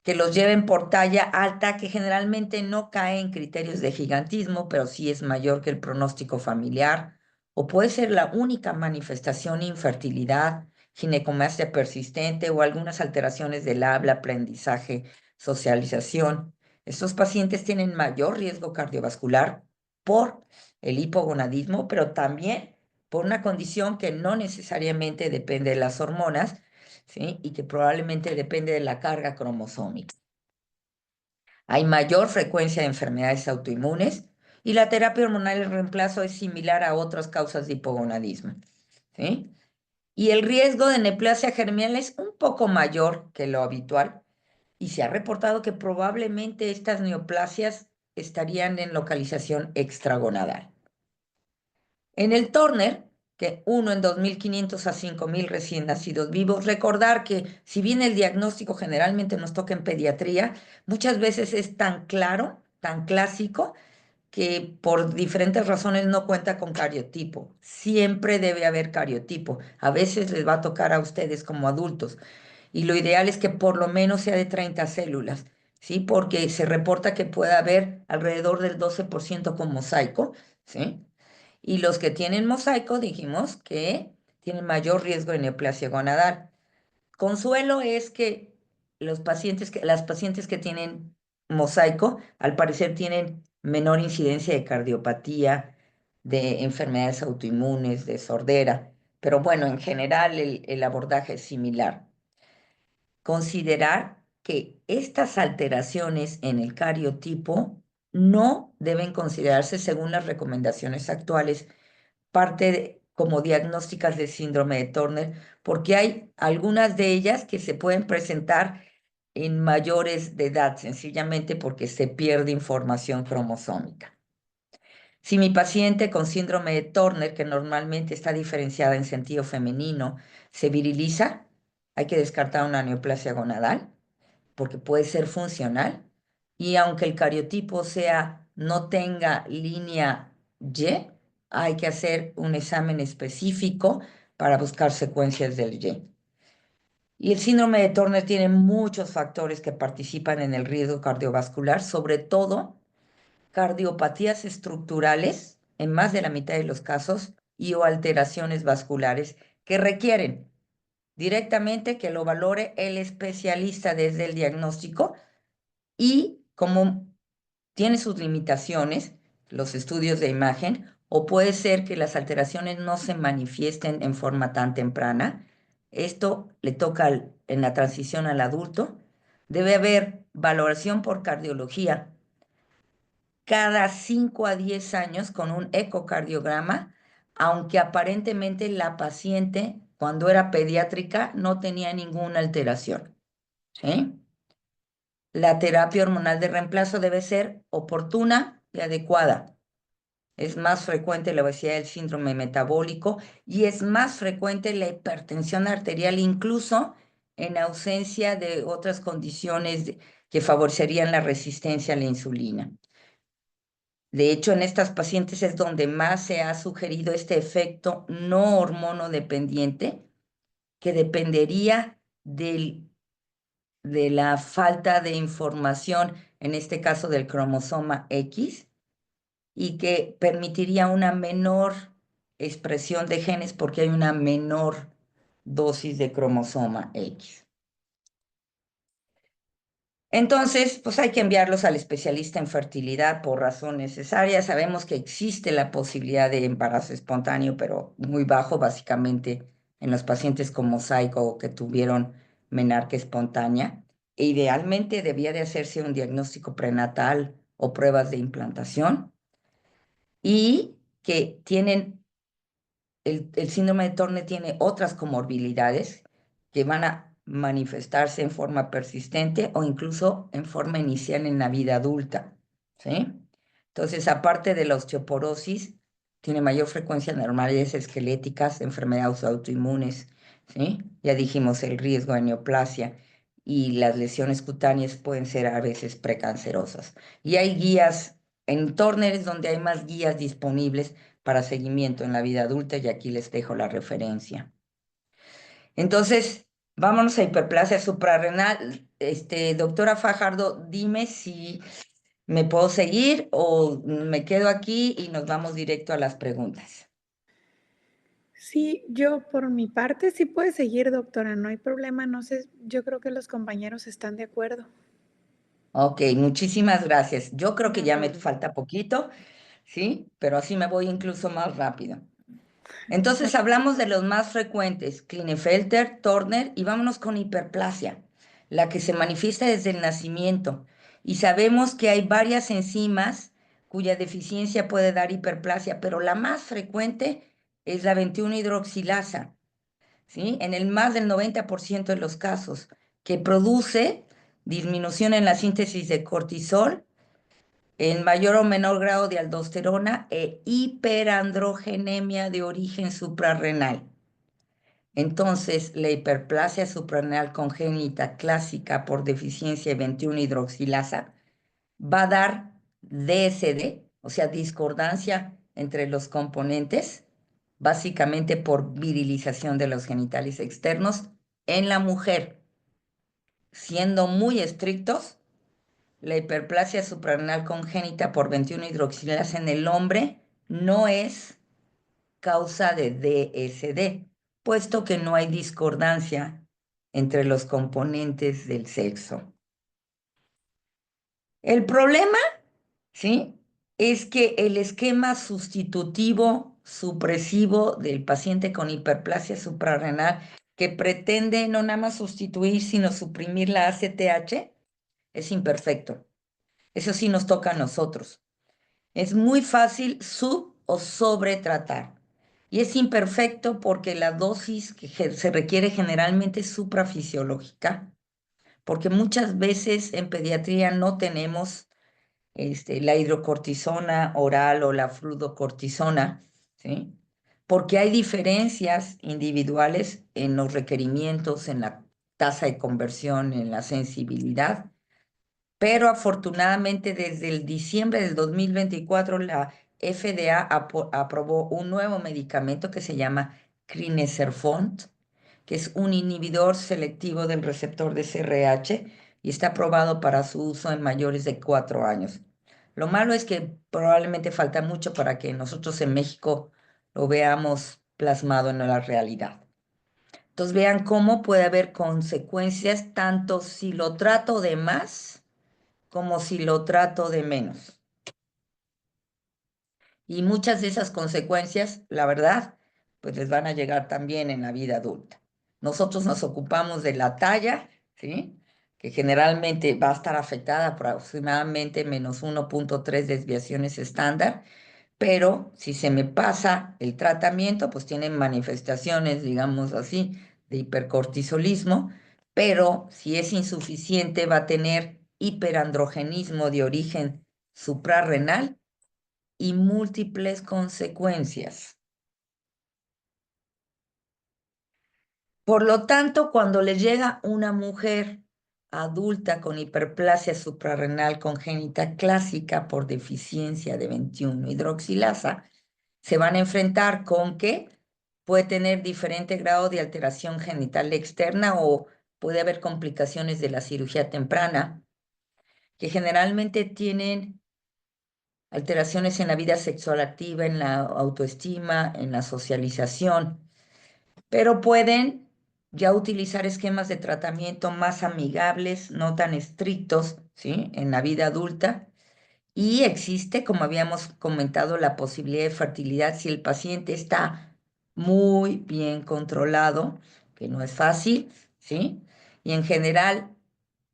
que los lleven por talla alta, que generalmente no cae en criterios de gigantismo, pero sí es mayor que el pronóstico familiar, o puede ser la única manifestación infertilidad, ginecomastia persistente o algunas alteraciones del habla, aprendizaje, socialización. Estos pacientes tienen mayor riesgo cardiovascular por el hipogonadismo, pero también por una condición que no necesariamente depende de las hormonas, ¿sí? Y que probablemente depende de la carga cromosómica. Hay mayor frecuencia de enfermedades autoinmunes y la terapia hormonal de reemplazo es similar a otras causas de hipogonadismo, ¿sí? Y el riesgo de neoplasia germinal es un poco mayor que lo habitual y se ha reportado que probablemente estas neoplasias estarían en localización extragonadal. En el Turner, que 1 en 2.500 a 5.000 recién nacidos vivos, recordar que si bien el diagnóstico generalmente nos toca en pediatría, muchas veces es tan claro, tan clásico, que por diferentes razones no cuenta con cariotipo. Siempre debe haber cariotipo. A veces les va a tocar a ustedes como adultos. Y lo ideal es que por lo menos sea de 30 células, ¿sí? Porque se reporta que puede haber alrededor del 12% con mosaico, ¿sí? Y los que tienen mosaico, dijimos que tienen mayor riesgo de neoplasia gonadal. Consuelo es que las pacientes que tienen mosaico, al parecer tienen menor incidencia de cardiopatía, de enfermedades autoinmunes, de sordera. Pero bueno, en general el abordaje es similar. Considerar que estas alteraciones en el cariotipo no deben considerarse según las recomendaciones actuales como diagnósticas de síndrome de Turner, porque hay algunas de ellas que se pueden presentar en mayores de edad, sencillamente porque se pierde información cromosómica. Si mi paciente con síndrome de Turner, que normalmente está diferenciada en sentido femenino, se viriliza, hay que descartar una neoplasia gonadal, porque puede ser funcional, y aunque el cariotipo no tenga línea Y, hay que hacer un examen específico para buscar secuencias del Y. Y el síndrome de Turner tiene muchos factores que participan en el riesgo cardiovascular, sobre todo cardiopatías estructurales, en más de la mitad de los casos, y o alteraciones vasculares que requieren directamente que lo valore el especialista desde el diagnóstico y como tiene sus limitaciones, los estudios de imagen, o puede ser que las alteraciones no se manifiesten en forma tan temprana. Esto le toca en la transición al adulto. Debe haber valoración por cardiología cada 5 a 10 años con un ecocardiograma, aunque aparentemente la paciente, cuando era pediátrica, no tenía ninguna alteración, ¿sí? La terapia hormonal de reemplazo debe ser oportuna y adecuada. Es más frecuente la obesidad del síndrome metabólico y es más frecuente la hipertensión arterial, incluso en ausencia de otras condiciones que favorecerían la resistencia a la insulina. De hecho, en estas pacientes es donde más se ha sugerido este efecto no hormonodependiente, que dependería de la falta de información, en este caso del cromosoma X, y que permitiría una menor expresión de genes porque hay una menor dosis de cromosoma X. Entonces, pues hay que enviarlos al especialista en fertilidad por razón necesaria. Sabemos que existe la posibilidad de embarazo espontáneo, pero muy bajo, básicamente en los pacientes con mosaico o que tuvieron menarca espontánea. E idealmente debía de hacerse un diagnóstico prenatal o pruebas de implantación y que el síndrome de Turner tiene otras comorbilidades que van a manifestarse en forma persistente o incluso en forma inicial en la vida adulta, ¿sí? Entonces, aparte de la osteoporosis, tiene mayor frecuencia de anormalidades esqueléticas, enfermedades autoinmunes, ¿sí? Ya dijimos el riesgo de neoplasia y las lesiones cutáneas pueden ser a veces precancerosas. Y hay guías en Turner donde hay más guías disponibles para seguimiento en la vida adulta y aquí les dejo la referencia. Entonces, vámonos a hiperplasia suprarrenal. Doctora Fajardo, dime si me puedo seguir o me quedo aquí y nos vamos directo a las preguntas. Sí, yo por mi parte sí puede seguir, doctora, no hay problema, no sé, yo creo que los compañeros están de acuerdo. Ok, muchísimas gracias. Yo creo que De ya me acuerdo. falta poquito, ¿sí? Pero así me voy incluso más rápido. Entonces hablamos de los más frecuentes, Klinefelter, Turner, y vámonos con hiperplasia, la que se manifiesta desde el nacimiento. Y sabemos que hay varias enzimas cuya deficiencia puede dar hiperplasia, pero la más frecuente es la 21-hidroxilasa, ¿sí? En el más del 90% de los casos, que produce disminución en la síntesis de cortisol, en mayor o menor grado de aldosterona e hiperandrogenemia de origen suprarrenal. Entonces, la hiperplasia suprarrenal congénita clásica por deficiencia de 21-hidroxilasa va a dar DSD, o sea, discordancia entre los componentes, básicamente por virilización de los genitales externos en la mujer. Siendo muy estrictos, la hiperplasia suprarrenal congénita por 21-hidroxilasa en el hombre no es causa de DSD, puesto que no hay discordancia entre los componentes del sexo. El problema, ¿sí? Es que el esquema sustitutivo supresivo del paciente con hiperplasia suprarrenal, que pretende no nada más sustituir, sino suprimir la ACTH, es imperfecto. Eso sí nos toca a nosotros. Es muy fácil sub o sobretratar. Y es imperfecto porque la dosis que se requiere generalmente es suprafisiológica, porque muchas veces en pediatría no tenemos la hidrocortisona oral o la fluocortisona, ¿sí? Porque hay diferencias individuales en los requerimientos, en la tasa de conversión, en la sensibilidad, pero afortunadamente desde el diciembre del 2024 la FDA aprobó un nuevo medicamento que se llama Crinecerfont, que es un inhibidor selectivo del receptor de CRH y está aprobado para su uso en mayores de 4 años. Lo malo es que probablemente falta mucho para que nosotros en México lo veamos plasmado en la realidad. Entonces vean cómo puede haber consecuencias tanto si lo trato de más como si lo trato de menos. Y muchas de esas consecuencias, la verdad, pues les van a llegar también en la vida adulta. Nosotros nos ocupamos de la talla, ¿sí? Que generalmente va a estar afectada aproximadamente menos 1.3 desviaciones estándar, pero si se me pasa el tratamiento, pues tienen manifestaciones, digamos así, de hipercortisolismo, pero si es insuficiente va a tener hiperandrogenismo de origen suprarrenal y múltiples consecuencias. Por lo tanto, cuando les llega una mujer adulta con hiperplasia suprarrenal congénita clásica por deficiencia de 21-hidroxilasa, se van a enfrentar con que puede tener diferente grado de alteración genital externa o puede haber complicaciones de la cirugía temprana, que generalmente tienen alteraciones en la vida sexual activa, en la autoestima, en la socialización, pero pueden ya utilizar esquemas de tratamiento más amigables, no tan estrictos, ¿sí? En la vida adulta. Y existe, como habíamos comentado, la posibilidad de fertilidad si el paciente está muy bien controlado, que no es fácil, ¿sí? Y en general,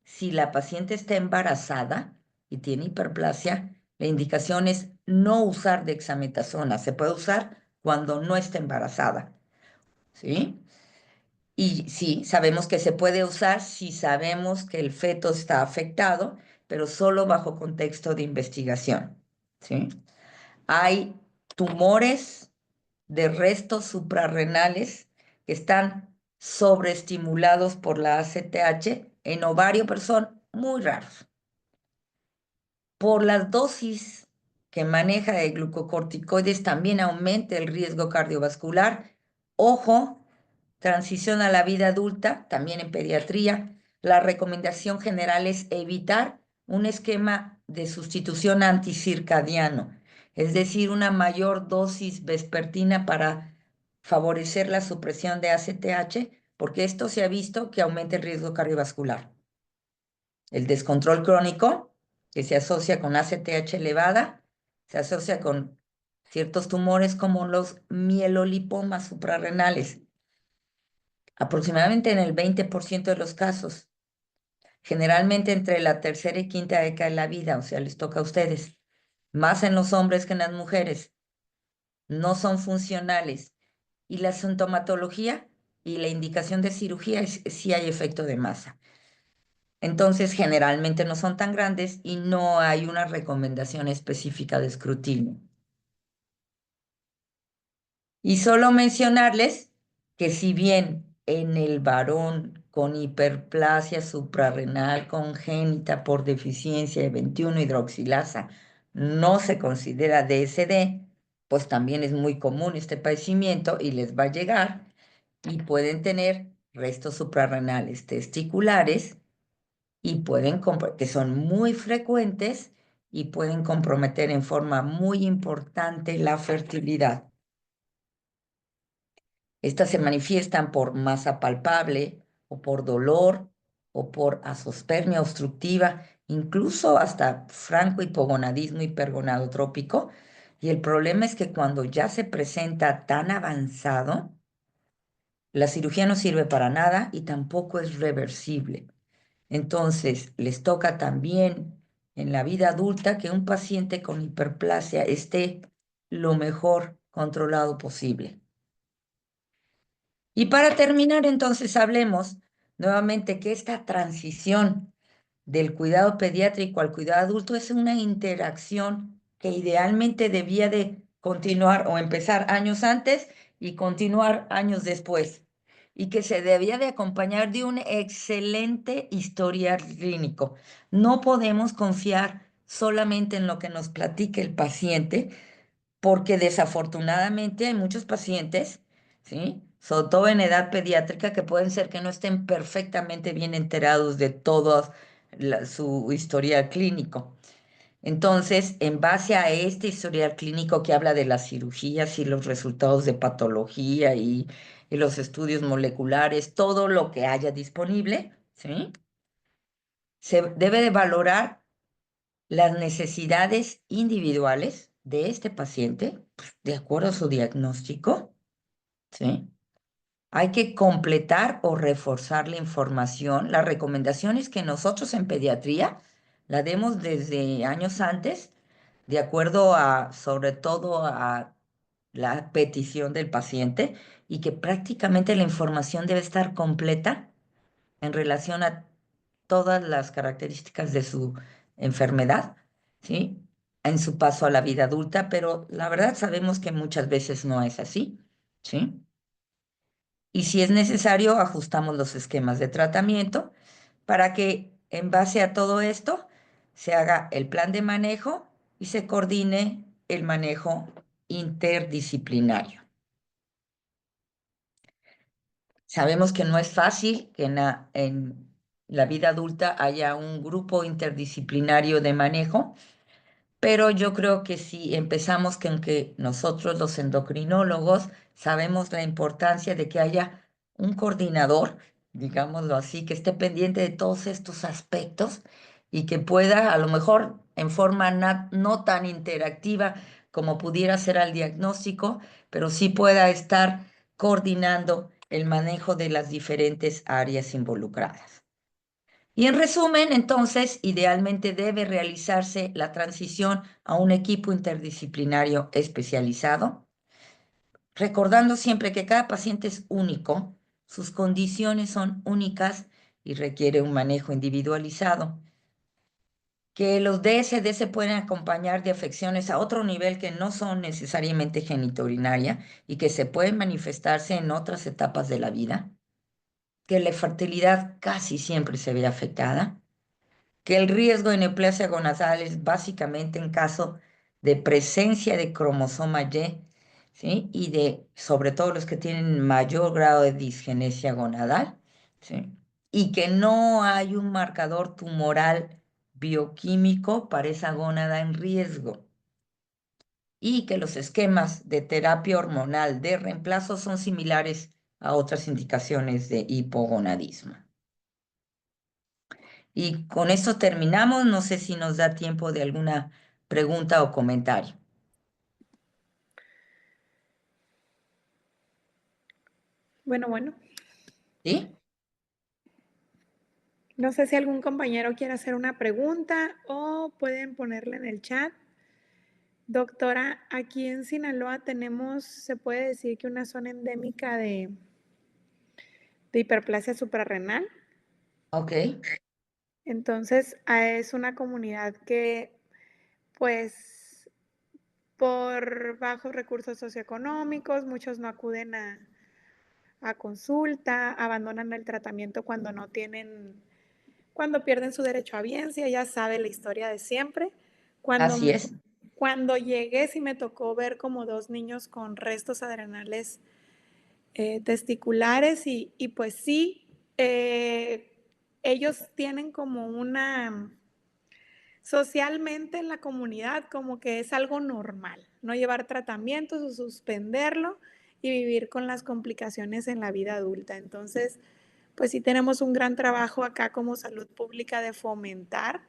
si la paciente está embarazada y tiene hiperplasia, la indicación es no usar dexametasona. Se puede usar cuando no está embarazada, ¿sí? Y sí, sabemos que se puede usar si sabemos que el feto está afectado, pero solo bajo contexto de investigación. ¿sí? Hay tumores de restos suprarrenales que están sobreestimulados por la ACTH en ovario, pero son muy raros. Por las dosis que maneja de glucocorticoides también aumenta el riesgo cardiovascular. Ojo, transición a la vida adulta, también en pediatría. La recomendación general es evitar un esquema de sustitución anticircadiano, es decir, una mayor dosis vespertina para favorecer la supresión de ACTH, porque esto se ha visto que aumenta el riesgo cardiovascular. El descontrol crónico, que se asocia con ACTH elevada, se asocia con ciertos tumores como los mielolipomas suprarrenales, aproximadamente en el 20% de los casos, generalmente entre la tercera y quinta década de la vida, o sea, les toca a ustedes, más en los hombres que en las mujeres, no son funcionales. Y la sintomatología y la indicación de cirugía es si hay efecto de masa. Entonces, generalmente no son tan grandes y no hay una recomendación específica de escrutinio. Y solo mencionarles que si bien en el varón con hiperplasia suprarrenal congénita por deficiencia de 21-hidroxilasa no se considera DSD, pues también es muy común este padecimiento y les va a llegar y pueden tener restos suprarrenales testiculares y que son muy frecuentes y pueden comprometer en forma muy importante la fertilidad. Estas se manifiestan por masa palpable o por dolor o por azospermia obstructiva, incluso hasta franco hipogonadismo hipergonadotrópico. Y el problema es que cuando ya se presenta tan avanzado, la cirugía no sirve para nada y tampoco es reversible. Entonces, les toca también en la vida adulta que un paciente con hiperplasia esté lo mejor controlado posible. Y para terminar, entonces, hablemos nuevamente que esta transición del cuidado pediátrico al cuidado adulto es una interacción que idealmente debía de continuar o empezar años antes y continuar años después, y que se debía de acompañar de un excelente historial clínico. No podemos confiar solamente en lo que nos platique el paciente, porque desafortunadamente hay muchos pacientes, ¿sí? Sobre todo en edad pediátrica, que pueden ser que no estén perfectamente bien enterados de todo su historial clínico. Entonces, en base a este historial clínico que habla de las cirugías y los resultados de patología y los estudios moleculares, todo lo que haya disponible, ¿sí? Se debe de valorar las necesidades individuales de este paciente, pues, de acuerdo a su diagnóstico, ¿sí? Hay que completar o reforzar la información. Las recomendaciones que nosotros en pediatría la demos desde años antes, de acuerdo a, sobre todo a la petición del paciente, y que prácticamente la información debe estar completa en relación a todas las características de su enfermedad, ¿sí? En su paso a la vida adulta, pero la verdad sabemos que muchas veces no es así, ¿sí? Y si es necesario, ajustamos los esquemas de tratamiento para que en base a todo esto se haga el plan de manejo y se coordine el manejo interdisciplinario. Sabemos que no es fácil que en la vida adulta haya un grupo interdisciplinario de manejo, pero yo creo que si empezamos con que nosotros los endocrinólogos sabemos la importancia de que haya un coordinador, digámoslo así, que esté pendiente de todos estos aspectos y que pueda, a lo mejor en forma no tan interactiva como pudiera ser al diagnóstico, pero sí pueda estar coordinando el manejo de las diferentes áreas involucradas. Y en resumen, entonces, idealmente debe realizarse la transición a un equipo interdisciplinario especializado, recordando siempre que cada paciente es único, sus condiciones son únicas y requiere un manejo individualizado. que los DSD se pueden acompañar de afecciones a otro nivel que no son necesariamente genitourinaria y que se pueden manifestarse en otras etapas de la vida, que la fertilidad casi siempre se ve afectada, que el riesgo de neoplasia gonadal es básicamente en caso de presencia de cromosoma Y, ¿sí? Y de, sobre todo los que tienen mayor grado de disgenesia gonadal, ¿sí? Y que no hay un marcador tumoral bioquímico para esa gónada en riesgo. Y que los esquemas de terapia hormonal de reemplazo son similares a otras indicaciones de hipogonadismo. Y con esto terminamos. No sé si nos da tiempo de alguna pregunta o comentario. Bueno, ¿Sí? no sé si algún compañero quiere hacer una pregunta o pueden ponerla en el chat. Doctora, aquí en Sinaloa tenemos, se puede decir que una zona endémica de hiperplasia suprarrenal. Ok. Entonces, es una comunidad que, pues, por bajos recursos socioeconómicos, muchos no acuden a consulta, abandonan el tratamiento cuando no tienen, cuando pierden su derecho a biencia, ya sabe la historia de siempre. Cuando, Así es. cuando llegué, sí me tocó ver como dos niños con restos adrenales testiculares y pues sí, ellos tienen como una, socialmente en la comunidad como que es algo normal, no llevar tratamientos o suspenderlo y vivir con las complicaciones en la vida adulta. Entonces, pues sí tenemos un gran trabajo acá como salud pública de fomentar,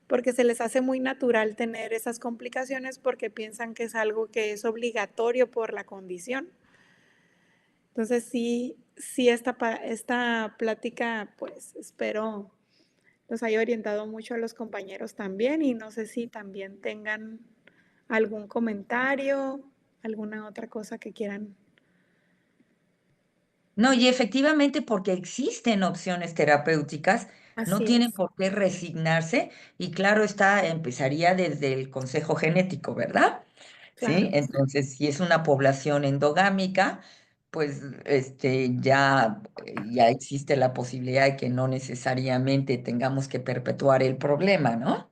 porque se les hace muy natural tener esas complicaciones porque piensan que es algo que es obligatorio por la condición. Entonces sí esta plática, pues espero los haya orientado mucho a los compañeros también y no sé si también tengan algún comentario, alguna otra cosa que quieran. No, y efectivamente porque existen opciones terapéuticas, no Así tienen es, por qué resignarse y claro está, empezaría desde el consejo genético, ¿verdad? ¿Sí? claro, Entonces, si es una población endogámica, pues ya existe la posibilidad de que no necesariamente tengamos que perpetuar el problema, ¿no?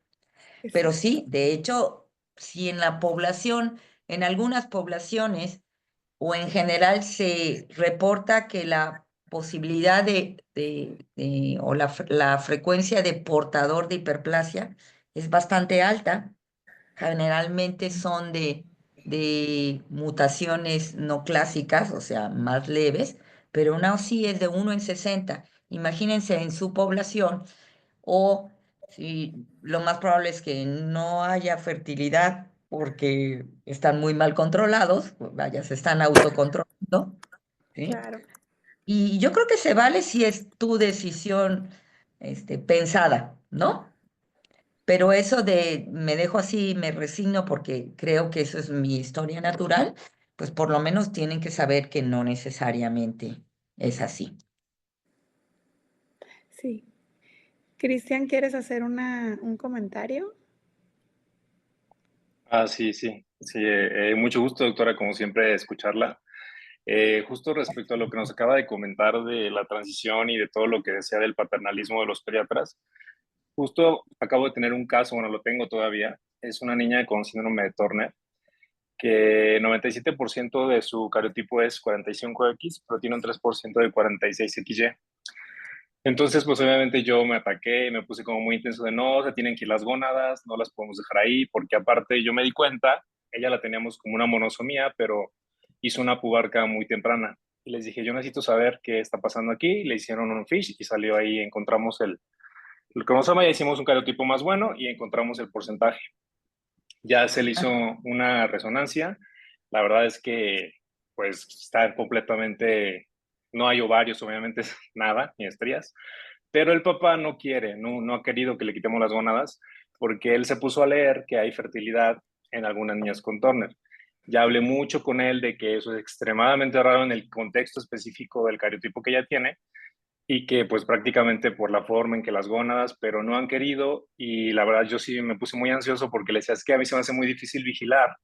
Pero exacto. sí, de hecho, si en la población, en algunas poblaciones o en general se reporta que la posibilidad o la frecuencia de portador de hiperplasia es bastante alta, generalmente son de mutaciones no clásicas, o sea, más leves, pero aún así es de 1 en 60. Imagínense en su población o si lo más probable es que no haya fertilidad porque están muy mal controlados, pues vaya, se están autocontrolando, ¿sí? Claro, Y yo creo que se vale si es tu decisión, pensada, ¿no? Pero eso de me dejo así, me resigno porque creo que eso es mi historia natural, pues por lo menos tienen que saber que no necesariamente es así. sí. Cristian, ¿quieres hacer un comentario? Ah, sí, sí, sí, mucho gusto, doctora, como siempre, escucharla. Justo respecto a lo que nos acaba de comentar de la transición y de todo lo que decía del paternalismo de los pediatras, justo acabo de tener un caso, bueno, lo tengo todavía, es una niña con síndrome de Turner, que 97% de su cariotipo es 45X, pero tiene un 3% de 46XY. Entonces, pues obviamente yo me ataqué, me puse como muy intenso de no, se tienen que ir las gónadas, no las podemos dejar ahí, porque aparte yo me di cuenta, ella la teníamos como una monosomía, pero hizo una pubarca muy temprana. Y les dije, yo necesito saber qué está pasando aquí. Le hicieron un fish y salió ahí, encontramos el cromosoma, ya hicimos un cariotipo más bueno y encontramos el porcentaje. Ya se le hizo Ah, una resonancia. La verdad es que pues está completamente, no hay ovarios, obviamente, nada, ni estrías, pero el papá no quiere, no ha querido que le quitemos las gónadas porque él se puso a leer que hay fertilidad en algunas niñas con Turner. Ya hablé mucho con él de que eso es extremadamente raro en el contexto específico del cariotipo que ella tiene, y que pues prácticamente por la forma en que las gónadas, pero no han querido, y la verdad yo sí me puse muy ansioso porque le decía, es que a mí se me hace muy difícil vigilar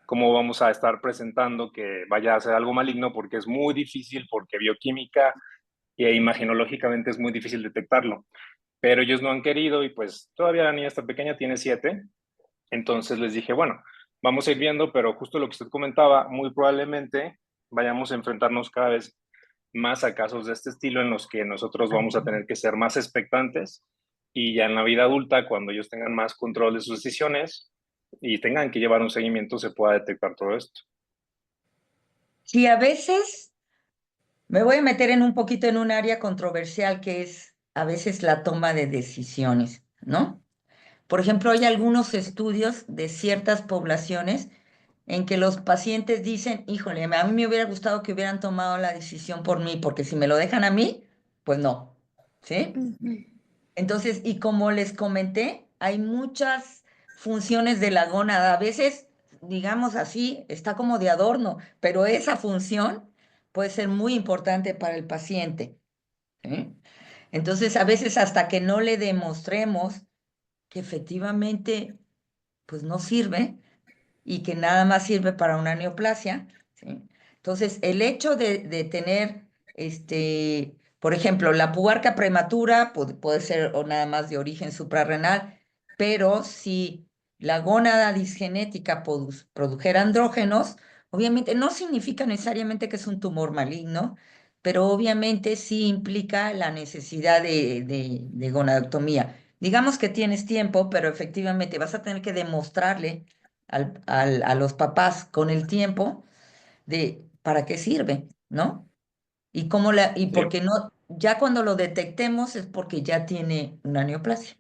cómo vamos a estar presentando que vaya a ser algo maligno, porque es muy difícil, porque bioquímica e imagenológicamente es muy difícil detectarlo. Pero ellos no han querido y pues todavía la niña está pequeña, tiene 7, entonces les dije, bueno, vamos a ir viendo, pero justo lo que usted comentaba, muy probablemente vayamos a enfrentarnos cada vez más a casos de este estilo en los que nosotros vamos a tener que ser más expectantes y ya en la vida adulta, cuando ellos tengan más control de sus decisiones y tengan que llevar un seguimiento, se pueda detectar todo esto. Sí, a veces me voy a meter en un poquito en un área controversial que es a veces la toma de decisiones, ¿no? Por ejemplo, hay algunos estudios de ciertas poblaciones en que los pacientes dicen, híjole, a mí me hubiera gustado que hubieran tomado la decisión por mí, porque si me lo dejan a mí, pues no, ¿sí? Ujú. Entonces, y como les comenté, hay muchas funciones de la gónada. A veces, digamos así, está como de adorno, pero esa función puede ser muy importante para el paciente, ¿sí? Entonces, a veces hasta que no le demostremos que efectivamente, pues no sirve, y que nada más sirve para una neoplasia, ¿sí? Entonces, el hecho de tener, por ejemplo, la pubarca prematura puede ser o nada más de origen suprarrenal, pero si la gónada disgenética produjera andrógenos, obviamente no significa necesariamente que es un tumor maligno, pero obviamente sí implica la necesidad de gonadectomía. Digamos que tienes tiempo, pero efectivamente vas a tener que demostrarle a los papás con el tiempo de para qué sirve, ¿no? Y Sí, porque no, ya cuando lo detectemos es porque ya tiene una neoplasia.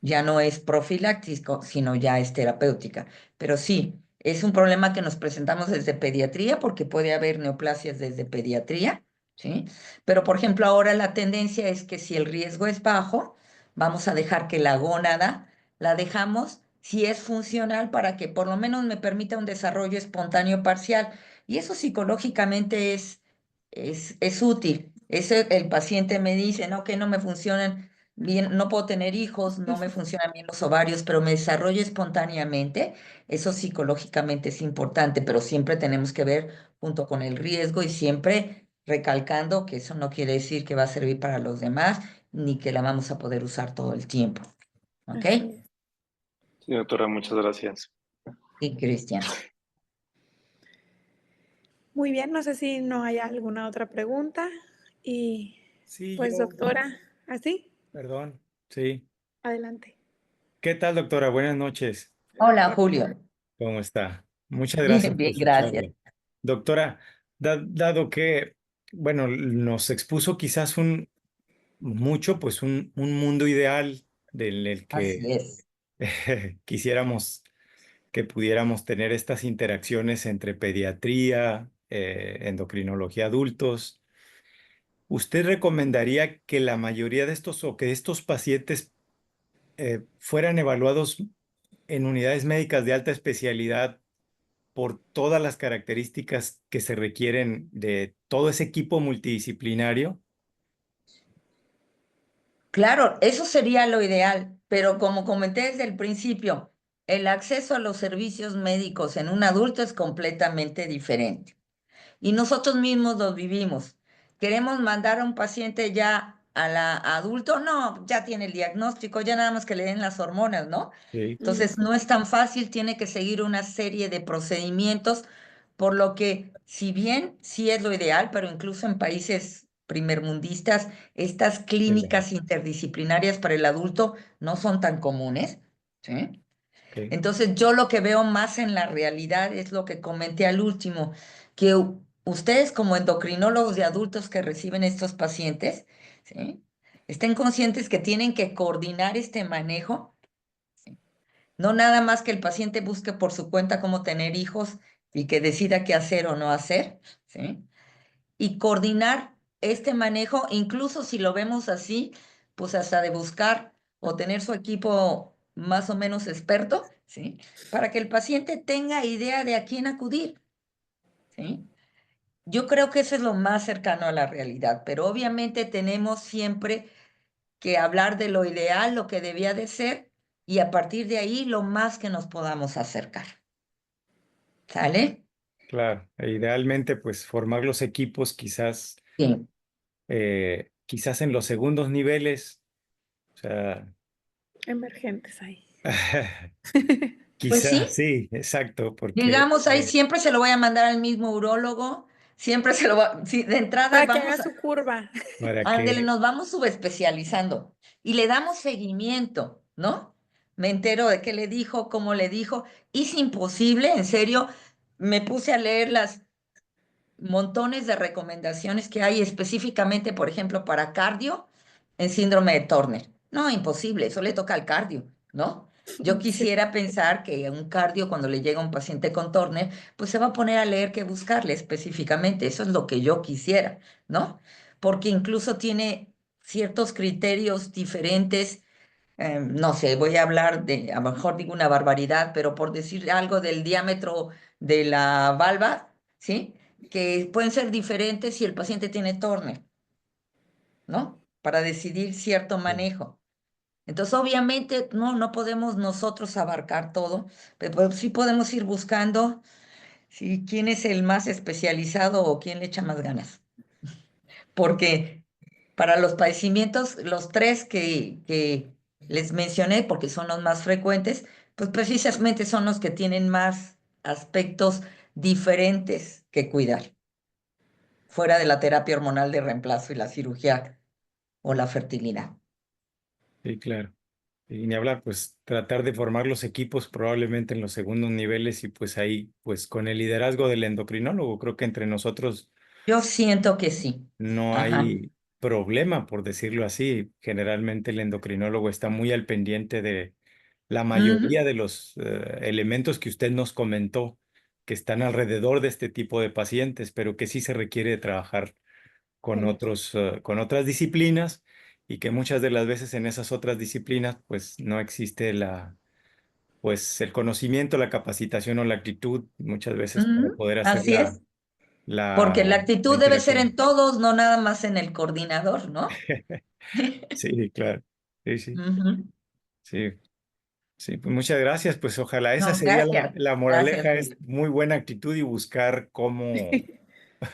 Ya no es profiláctico, sino ya es terapéutica. Pero sí, es un problema que nos presentamos desde pediatría, porque puede haber neoplasias desde pediatría, ¿sí? Pero, por ejemplo, ahora la tendencia es que si el riesgo es bajo, vamos a dejar que la gónada la dejamos si es funcional para que por lo menos me permita un desarrollo espontáneo parcial. Y eso psicológicamente es útil. El paciente me dice, no, que no me funcionan bien, no puedo tener hijos, no me funcionan bien los ovarios, pero me desarrollo espontáneamente. Eso psicológicamente es importante, pero siempre tenemos que ver junto con el riesgo y siempre recalcando que eso no quiere decir que va a servir para los demás ni que la vamos a poder usar todo el tiempo. ¿Ok? Así es. sí, doctora, muchas gracias. Sí, Cristian. Muy bien, no sé si no hay alguna otra pregunta. Y Sí, pues, doctora, ¿así? perdón, sí. Adelante. ¿Qué tal, doctora? Buenas noches. Hola, Julio. ¿Cómo está? Muchas gracias Bien, bien, por su gracias. charla. Doctora, dado que, bueno, nos expuso quizás pues un mundo ideal del el Así que es. quisiéramos que pudiéramos tener estas interacciones entre pediatría, endocrinología adultos. ¿Usted recomendaría que la mayoría de estos o que estos pacientes fueran evaluados en unidades médicas de alta especialidad por todas las características que se requieren de todo ese equipo multidisciplinario? Claro, eso sería lo ideal, pero como comenté desde el principio, el acceso a los servicios médicos en un adulto es completamente diferente. Y nosotros mismos los vivimos. ¿Queremos mandar a un paciente ya a la a adulto? No, ya tiene el diagnóstico, ya nada más que le den las hormonas, ¿no? Sí, Entonces no es tan fácil, tiene que seguir una serie de procedimientos, por lo que si bien sí es lo ideal, pero incluso en países primermundistas, estas sí, clínicas interdisciplinarias para el adulto no son tan comunes, ¿sí? ok, Entonces, yo lo que veo más en la realidad es lo que comenté al último, que ustedes como endocrinólogos de adultos que reciben estos pacientes, ¿sí? Estén conscientes que tienen que coordinar este manejo, ¿sí? No nada más que el paciente busque por su cuenta cómo tener hijos y que decida qué hacer o no hacer, ¿sí? Y coordinar este manejo, incluso si lo vemos así, pues hasta de buscar o tener su equipo más o menos experto, ¿sí? Para que el paciente tenga idea de a quién acudir, ¿sí? Yo creo que eso es lo más cercano a la realidad, pero obviamente tenemos siempre que hablar de lo ideal, lo que debía de ser, y a partir de ahí lo más que nos podamos acercar. ¿Sale? Claro, e idealmente pues formar los equipos Sí. quizás en los segundos niveles, o sea, Emergentes ahí. Pues quizás sí, sí, exacto, porque digamos ahí siempre se lo voy a mandar al mismo urólogo, siempre se lo va, sí, de entrada Para que haga vamos, su curva. para ándele, que, nos vamos subespecializando y le damos seguimiento, ¿no? Me entero de qué le dijo, cómo le dijo, y es imposible, en serio, me puse a leer las montones de recomendaciones que hay específicamente, por ejemplo, para cardio en síndrome de Turner. No, imposible, eso le toca al cardio, ¿no? Yo Sí, quisiera pensar que un cardio, cuando le llega un paciente con Turner, pues se va a poner a leer qué buscarle específicamente. Eso es lo que yo quisiera, ¿no? Porque incluso tiene ciertos criterios diferentes. No sé, voy a hablar de, a lo mejor digo una barbaridad, pero por decir algo del diámetro de la valva, ¿sí? Que pueden ser diferentes si el paciente tiene Turner, ¿no? Para decidir cierto manejo. Entonces, obviamente, no podemos nosotros abarcar todo, pero pues sí podemos ir buscando si quién es el más especializado o quién le echa más ganas. Porque para los padecimientos, los tres que les mencioné, porque son los más frecuentes, pues precisamente son los que tienen más aspectos diferentes que cuidar, fuera de la terapia hormonal de reemplazo y la cirugía o la fertilidad. sí, claro. Y ni hablar, pues tratar de formar los equipos probablemente en los segundos niveles y pues ahí, pues con el liderazgo del endocrinólogo, creo que entre nosotros Yo siento que sí. no Ajá. hay problema, por decirlo así. Generalmente el endocrinólogo está muy al pendiente de la Ujú. mayoría de los elementos que usted nos comentó que están alrededor de este tipo de pacientes, pero que sí se requiere trabajar con con eso. con otras disciplinas y que muchas de las veces en esas otras disciplinas pues no existe pues el conocimiento, la capacitación o la actitud muchas veces para Ujú. poder hacer Así es. Porque la la actitud debe ser en interacción. todos, no nada más en el coordinador, ¿no? Sí, claro. Sí, sí, Ujú. sí. Sí, pues muchas gracias. Pues ojalá esa No, sería gracias. la Gracias, moraleja, es Julio. muy buena actitud y buscar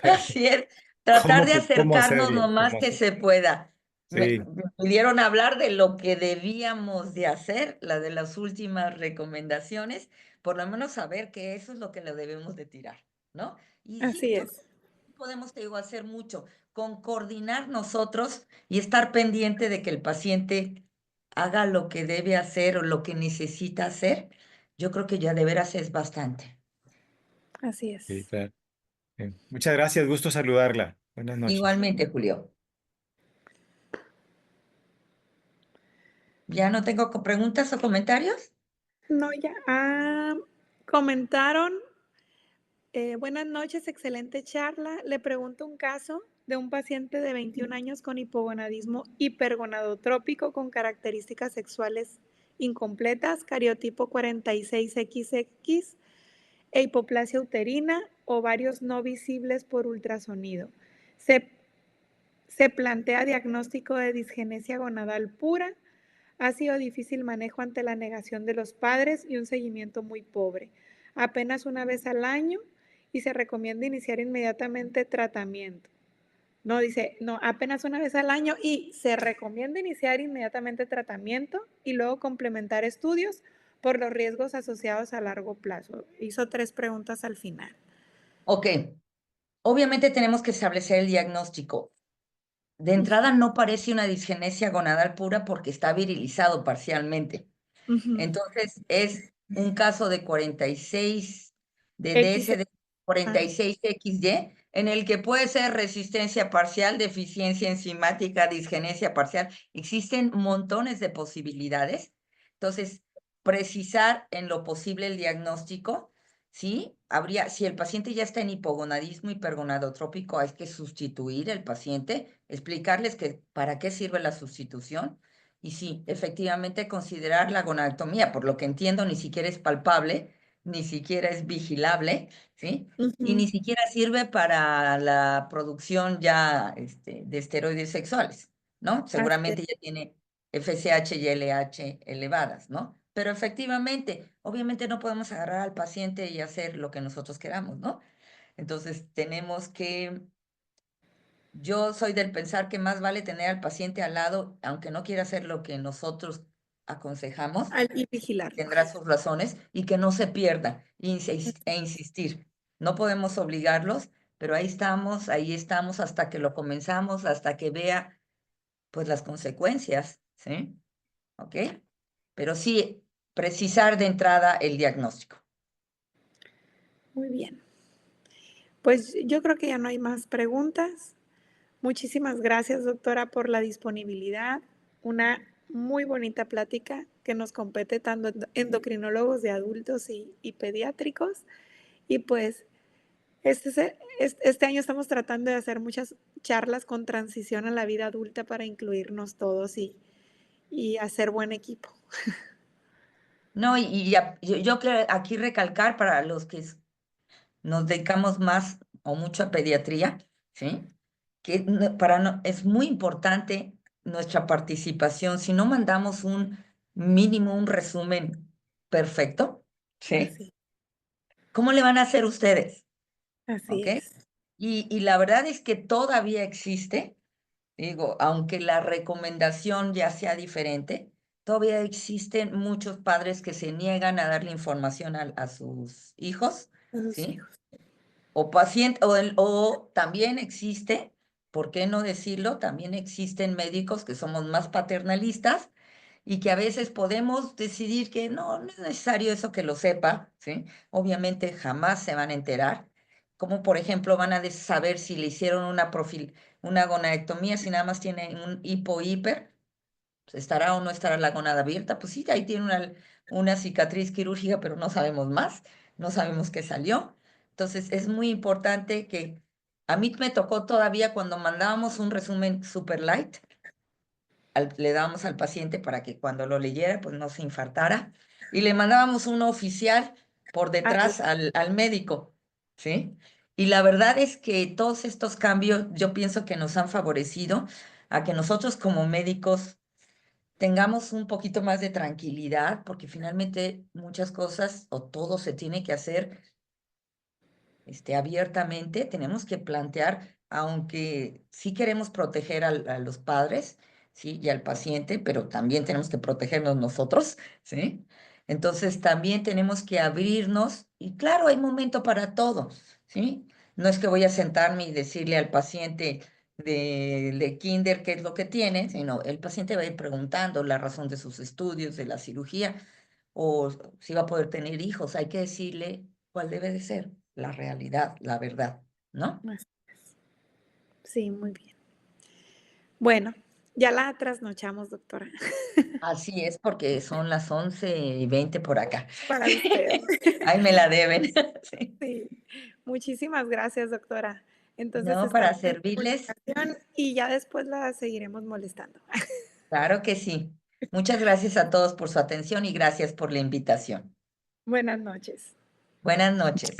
Así es, tratar de cómo acercarnos lo hacerlo, más que se pueda. sí, Me pidieron hablar de lo que debíamos de hacer, la de las últimas recomendaciones, por lo menos saber que eso es lo que le debemos de tirar, ¿no? Y sí, Así yo es. podemos, te digo, hacer mucho con coordinar nosotros y estar pendiente de que el paciente haga lo que debe hacer o lo que necesita hacer. Yo creo que ya de veras es bastante. Así sí, es. claro. Sí. Muchas gracias, gusto saludarla. Buenas noches. Igualmente, Julio. ¿Ya no tengo preguntas o comentarios? No, ya. Comentaron. Buenas noches, excelente charla. Le pregunto un caso de un paciente de 21 años con hipogonadismo hipergonadotrópico con características sexuales incompletas, cariotipo 46XX e hipoplasia uterina, ovarios no visibles por ultrasonido. Se, se plantea diagnóstico de disgenesia gonadal pura. Ha sido difícil manejo ante la negación de los padres y un seguimiento muy pobre. Apenas una vez al año y se recomienda iniciar inmediatamente tratamiento. No, dice, no, apenas una vez al año y se recomienda iniciar inmediatamente tratamiento y luego complementar estudios por los riesgos asociados a largo plazo. Hizo 3 preguntas al final. Ok, obviamente tenemos que establecer el diagnóstico. De entrada no parece una disgenesia gonadal pura porque está virilizado parcialmente. Ujú. Entonces es un caso de 46, de X. DSD 46XY, en el que puede ser resistencia parcial, deficiencia enzimática, disgenesia parcial. Existen montones de posibilidades. Entonces, precisar en lo posible el diagnóstico, ¿sí? Si el paciente ya está en hipogonadismo hipergonadotrópico, hay que sustituir el paciente, explicarles que para qué sirve la sustitución. Y sí, efectivamente considerar la gonadectomía, por lo que entiendo, ni siquiera es palpable, ni siquiera es vigilable, ¿sí? Y Ujú. ni siquiera sirve para la producción ya de esteroides sexuales, ¿no? Así es. Seguramente ya tiene FSH y LH elevadas, ¿no? Pero efectivamente, obviamente no podemos agarrar al paciente y hacer lo que nosotros queramos, ¿no? Entonces tenemos que, yo soy del pensar que más vale tener al paciente al lado, aunque no quiera hacer lo que nosotros aconsejamos, Y vigilarlo. tendrá sus razones y que no se pierda e insistir. No podemos obligarlos, pero ahí estamos hasta que lo comenzamos, hasta que vea pues las consecuencias, ¿sí? ¿Ok? Pero sí, precisar de entrada el diagnóstico. Muy bien. Pues yo creo que ya no hay más preguntas. Muchísimas gracias, doctora, por la disponibilidad. Una muy bonita plática que nos compete tanto endocrinólogos de adultos y pediátricos. Y pues este año estamos tratando de hacer muchas charlas con transición a la vida adulta para incluirnos todos y hacer buen equipo. No, yo quiero aquí recalcar para los que nos dedicamos más o mucho a pediatría, ¿sí? Que es muy importante nuestra participación. Si no mandamos un mínimo, un resumen perfecto, ¿sí? Así, ¿Cómo le van a hacer ustedes? así ¿Ok? es. Y la verdad es que todavía existe, digo, aunque la recomendación ya sea diferente, todavía existen muchos padres que se niegan a darle información a sus hijos, A sus ¿sí? hijos. O paciente, o también existe, ¿por qué no decirlo? También existen médicos que somos más paternalistas y que a veces podemos decidir que no es necesario eso que lo sepa, ¿sí? Obviamente jamás se van a enterar. Como por ejemplo van a saber si le hicieron una gonadectomía, si nada más tiene un hipo-hiper, ¿estará o no estará la gónada abierta? Pues sí, ahí tiene una cicatriz quirúrgica, pero no sabemos más, no sabemos qué salió. Entonces es muy importante que a mí me tocó todavía cuando mandábamos un resumen super light, le dábamos al paciente para que cuando lo leyera, pues no se infartara, y le mandábamos uno oficial por detrás al médico, ¿sí? Y la verdad es que todos estos cambios yo pienso que nos han favorecido a que nosotros como médicos tengamos un poquito más de tranquilidad, porque finalmente muchas cosas o todo se tiene que hacer abiertamente. Tenemos que plantear, aunque sí queremos proteger a los padres, ¿sí? Y al paciente, pero también tenemos que protegernos nosotros, ¿sí? Entonces también tenemos que abrirnos y claro, hay momento para todo, ¿sí? No es que voy a sentarme y decirle al paciente de kinder qué es lo que tiene, sino el paciente va a ir preguntando la razón de sus estudios, de la cirugía, o si va a poder tener hijos. Hay que decirle cuál debe de ser la realidad, la verdad, ¿no? Así es. Sí, muy bien. Bueno, ya la trasnochamos, doctora. Así es, porque son las 11:20 por acá. Para usted. Ahí me la deben. Sí. Sí. Muchísimas gracias, doctora. Entonces No, para estamos en servirles, comunicación y ya después la seguiremos molestando. claro que sí. Muchas gracias a todos por su atención y gracias por la invitación. Buenas noches. Buenas noches.